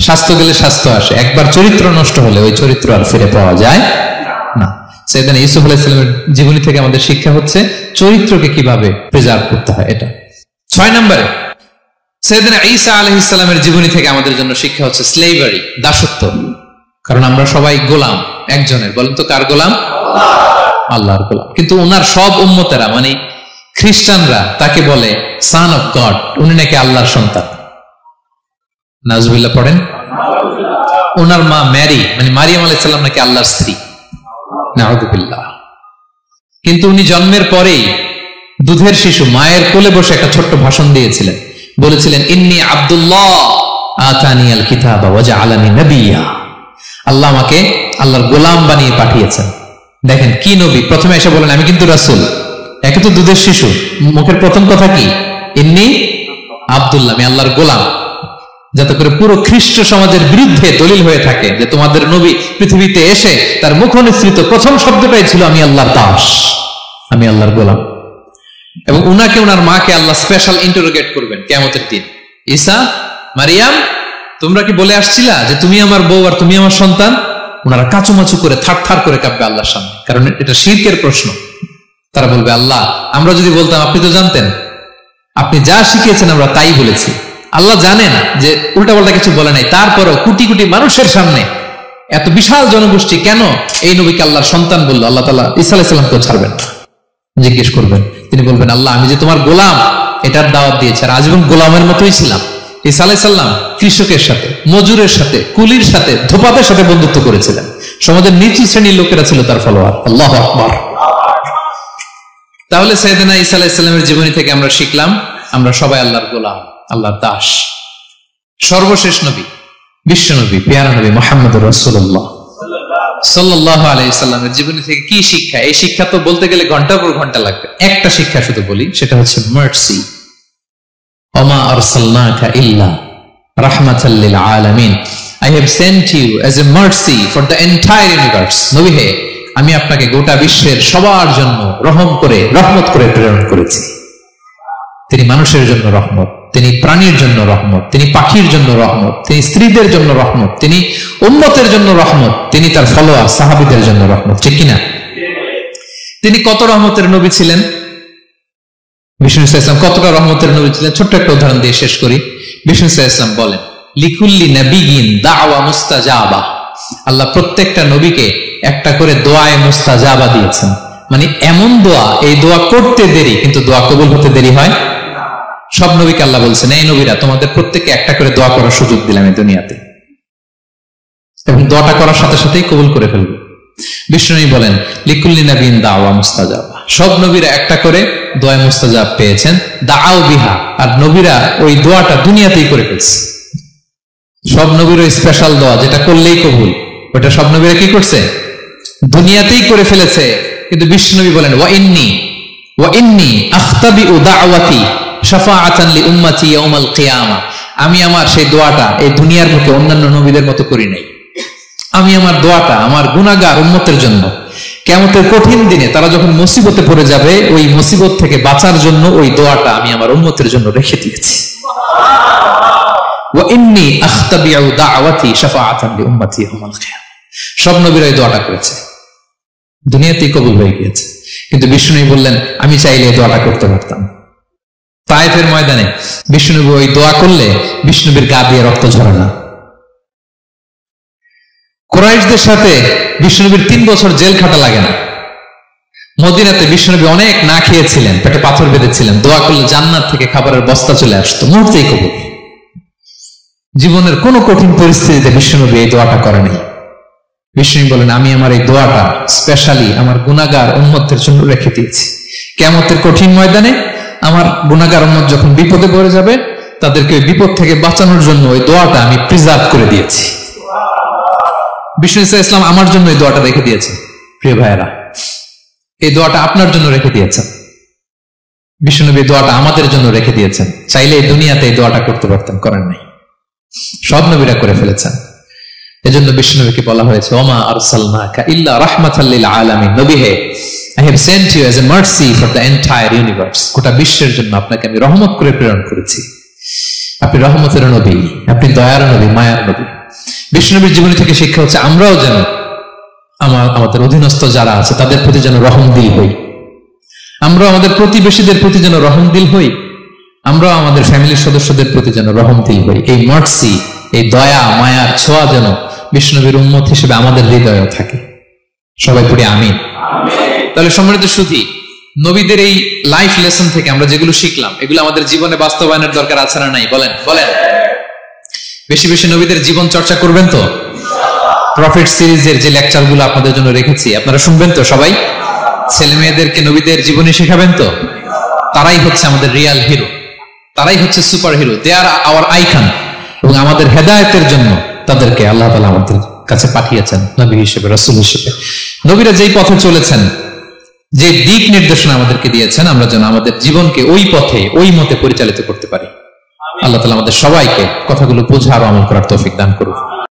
A: স্বাস্থ্য গেলে স্বাস্থ্য আসে, একবার চরিত্র নষ্ট হলে ওই চরিত্র আর ফিরে পাওয়া যায় না। সাইয়েদনা ইউসুফ আলাইহিস সালামের জীবনী থেকে আমাদের শিক্ষা হচ্ছে চরিত্রকে কিভাবে প্রিজার্ভ করতে হয় এটা। 6 নম্বরে সাইয়েদনা ঈসা আলাইহিস সালামের জীবনী থেকে আমাদের জন্য শিক্ষা হচ্ছে স্লেভারি, দাসত্ব। কারণ আমরা সবাই গোলাম একজনের। বলেন তো কার গোলাম? আল্লাহর গোলাম। কিন্তু ওনার সব উম্মতেরা মানে খ্রিস্টানরা তাকে বলে সান অফ গড, উনি নাকি আল্লাহর সন্তান। নাউজুবিল্লাহ পড়েন। ওনার মা ম্যারি মানে মারিয়াম আলাইহিস সালাম নাকি আল্লাহর স্ত্রী। নাউযুবিল্লাহ। কিন্তু উনি জন্মের পরেই দুধের শিশু মায়ের কোলে বসে একটা ছোট্ট ভাষণ দিয়েছিলেন, বলেছিলেন ইন্নী আব্দুল্লাহ আতানিয়াল কিতাবা ওয়া জাআলানি নাবিয়্যা, আল্লাহ আমাকে আল্লাহর গোলাম বানিয়ে পাঠিয়েছেন। দেখেন কি নবী, প্রথমে এসে বলেন আমি কিন্তু রাসূল। একে তো দুধের শিশু, মুখের প্রথম কথা কি? ইন্নী আব্দুল্লাহ, আমি আল্লাহর গোলাম। যাতে করে পুরো খ্রিস্ট সমাজের বিরুদ্ধে দলিল হয়ে থাকে যে তোমাদের নবী পৃথিবীতে এসে তার মুখ নিঃসৃত প্রথম শব্দটাই ছিল আমি আল্লাহর দাস, আমি আল্লাহর গোলাম। এবং উনাকে ওনার মাকে আল্লাহ স্পেশাল ইন্টারোগেট করবেন কিয়ামতের দিন। ঈসা, মারিয়াম, তোমরা কি বলে আসছিলা যে তুমি আমার বউ আর তুমি আমার সন্তান? ওনারা কাচুমাচু করে থার করে কাঁপবে আল্লাহর সামনে, কারণ এটা শিরকের প্রশ্ন। তারা বলবে আল্লাহ আমরা যদি বলতাম আপনি তো জানতেন, আপনি যা শিখিয়েছেন আমরা তাই বলেছি। আল্লাহ জানেন যে উল্টাপাল্টা কিছু বলে নাই, তারপরেও কোটি কোটি মানুষের সামনে এত বিশাল জনগোষ্ঠী কেন এই নবীকে আল্লাহর সন্তান বললো? আল্লাহ তাআলা ঈসা আলাইহিস সালামকেও ছাড়বেন না, জিজ্ঞেস করবেন। তিনি বলবেন আল্লাহ আমি যে তোমার গোলাম এটার দাওয়াত দিয়েছি, আর আজীবন গোলামের মতোই ছিলাম। ঈসা আলাইহিস সালাম কৃষকের সাথে, মজুরের সাথে, কুলির সাথে, ধোপাদের সাথে বন্ধুত্ব করেছিলেন। সমাজের নিচু শ্রেণীর লোকেরা ছিল তার ফলোয়ার। আল্লাহু আকবার। তাহলে সাইয়েদনা ঈসা আলাইহিস সালামের জীবনী থেকে আমরা শিখলাম আমরা সবাই আল্লাহর গোলাম, আল্লাহর দাস। সর্বশেষ নবী, বিশ্ব নবী, পেয়ারা নবী মুহাম্মদুর রাসূলুল্লাহ সাল্লাল্লাহু আলাইহি সাল্লামের জীবনী থেকে কি শিক্ষা? এই শিক্ষা তো বলতে গেলে ঘন্টার পর ঘন্টা লাগবে। একটা শিক্ষা শুধু বলি, সেটা হচ্ছে মার্সি। ওমা আরসালনাকা ইল্লা রাহমাতাল লিল আলামিন, I have sent you as a mercy for the entire universe. নবী হে, আমি আপনাকে গোটা বিশ্বের সবার জন্য রহমত করে প্রেরণ করেছি। তিনি মানুষের জন্য রহমত, তিনি প্রাণীর জন্য রহমত, তিনি পাখির জন্য রহমত, তিনি স্ত্রীদের জন্য রহমত, তিনি উম্মতের জন্য রহমত, তিনি তার ফলোয়ার সাহাবীদের জন্য রহমত। ঠিক কিনা? তিনি কত রহমতের নবী ছিলেন? বিষ্ণু ইসলাম কতটা রহমতের নবী ছিলেন? ছোট্ট একটা উদাহরণ দিয়ে শেষ করি। বিষ্ণু ইসলাম বলেন লিকুল্লি নাবিয়িন দাওয়া মুস্তাজাবা, আল্লাহ প্রত্যেকটা নবীকে একটা করে দোয়ায়ে মুস্তাজাবা দিয়েছেন। মানে এমন দোয়া, এই দোয়া করতে দেরি কিন্তু দোয়া কবুল হতে দেরি হয়। সব নবীকে আল্লাহ বলছেন এই নবীরা তোমাদের প্রত্যেককে একটা করে দোয়া করার সুযোগ দিলাম এই দুনিয়াতে, এবং দোয়াটা করার সাথে সাথেই কবুল করে ফেলবে। বিষ্ণু বলেন লিকুল্লি নাবিয়িন দাওয়া মুস্তাজাবা, সব নবীরা একটা করে দোয়া মুস্তাজাব পেয়েছেন। দাআউ বিহা, আর নবীরা ওই দোয়াটা দুনিয়াতেই করে ফেলছে। সব নবীর ওই স্পেশাল দোয়া যেটা করলেই কবুল, ওটা সব নবীরা কি করছে? দুনিয়াতেই করে ফেলেছে। কিন্তু বিশ্বনবী বলেন ওয়া ইন্নী আখতাবিউ দাওয়াতি শাফাআতান লি উম্মতি ইয়াউমাল কিয়ামা, আমি আমার সেই দোয়াটা এই দুনিয়ার মুখে অন্যান্য নবীদের মতো করি নাই। আমি আমার দোয়াটা আমার গুনাহগার উম্মতের জন্য কিয়ামতের কঠিন দিনে তারা যখন মুসিবতে পড়ে যাবে, ওই মুসিবত থেকে বাঁচার জন্য ওই দোয়াটা আমি আমার উম্মতের জন্য রেখে দিয়েছি। ওয়া ইন্নী আখতাবিউ দাওয়াতি শাফাআতান লি উম্মতি ইয়াউমাল কিয়ামা। সব নবীরা এই দোয়াটা করেছে, দুনিয়াতেই কবুল হয়ে গিয়েছে। কিন্তু বিষ্ণুনবী বললেন আমি চাইলে এই দোয়াটা করতে পারতাম। তায়েফের ময়দানে বিষ্ণুনবী ওই দোয়া করলে বিষ্ণুনবীর গা দিয়ে রক্ত ঝরে না। কুরাইশদের সাথে বিষ্ণুনবীর 3 বছর জেল খাটা লাগে না। মদিনাতে বিষ্ণুনবী অনেক না খেয়েছিলেন, পেটে পাথর বেঁধেছিলেন, দোয়া করলে জান্নাত থেকে খাবারের বস্তা চলে আসতো, মুহূর্তেই কবুল। জীবনের কোন কঠিন পরিস্থিতিতে বিষ্ণুনবী এই দোয়াটা করেনি। বিষ্ণু বলেন আমি আমার এই দোয়াটা স্পেশালি আমার গুনাহগার উম্মতের জন্য রেখে দিয়েছি। কিয়ামতের কঠিন ময়দানে আমার গুনাহগার উম্মত যখন বিপদে পড়ে যাবে, তাদেরকে ওই বিপদ থেকে বাঁচানোর জন্য ওই দোয়াটা আমি প্রিজার্ভ করে দিয়েছি। বিষ্ণু ইসলাম আমার জন্য এই দোয়াটা রেখে দিয়েছে। প্রিয় ভাইয়েরা, এই দোয়াটা আপনার জন্য রেখে দিয়েছেন। বিষ্ণুনবী দোয়াটা আমাদের জন্য রেখে দিয়েছেন। চাইলে এই দুনিয়াতে এই দোয়াটা করতে পারতেন, করেন নাই। সব নবীরা করে ফেলেছেন। এজন্য বিষ্ণুনবীকে বলা হয়েছে ওমা আরসালনাকা ইল্লা রাহমাতাল লিল আলামিন, নবী হে, I have sent you as a mercy for the entire universe, গোটা বিশ্বের জন্য আপনাকে আমি রহমত করে প্রেরণ করেছি। আপনি রহমতের নবী, আপনি দয়ার নবী, মায়ার নবী। বিষ্ণুনবীর জীবনী থেকে শিক্ষা হচ্ছে আমরাও যেন আমাদের অধীনস্থ যারা আছে তাদের প্রতি যেন রহমদিল হই। আমরা আমাদের প্রতিবেশীদের প্রতি যেন রহমদিল হই। আমরা আমাদের ফ্যামিলির সদস্যদের প্রতি যেন রহমদিল হই। এই মার্সি, এই দয়া মায়ার ছোঁয়া যেন বিষ্ণুনবীর উম্মত হিসেবে আমাদের হৃদয়ে থাকে। সবাই পড়ি আমিন। তাহলে সম্মানিত সুধী, নবীদের এই লাইফ লেসন থেকে আমরা যেগুলো শিখলাম, এগুলো আমাদের জীবনে বাস্তবায়নের দরকার আছে না নাই? বলেন বলেন। বেশি বেশি নবীদের জীবন চর্চা করবেন তো? প্রফেট সিরিজের যে লেকচারগুলো আপনাদের জন্য রেখেছি আপনারা শুনবেন তো? সবাই ছেলে মেয়েদেরকে নবীদের জীবনী শেখাবেন তো? তারাই হচ্ছে আমাদের রিয়াল হিরো, তারাই হচ্ছে সুপার হিরো। দে আর আওয়ার আইকন। এবং আমাদের হেদায়েতের জন্য তাদেরকে আল্লাহ তাআলা আমাদের কাছে পাঠিয়েছেন নবী হিসেবে, রাসূল হিসেবে। নবীরা যেই পথে চলেছেন, যে দিক নির্দেশনা আমাদেরকে দিয়েছেন, আমরা যেন আমাদের জীবনকে ওই পথে ওই মতে পরিচালিত করতে পারি। আল্লাহ তাআলা আমাদের সবাইকে কথাগুলো বোঝার ও আমল করার তৌফিক দান করুন।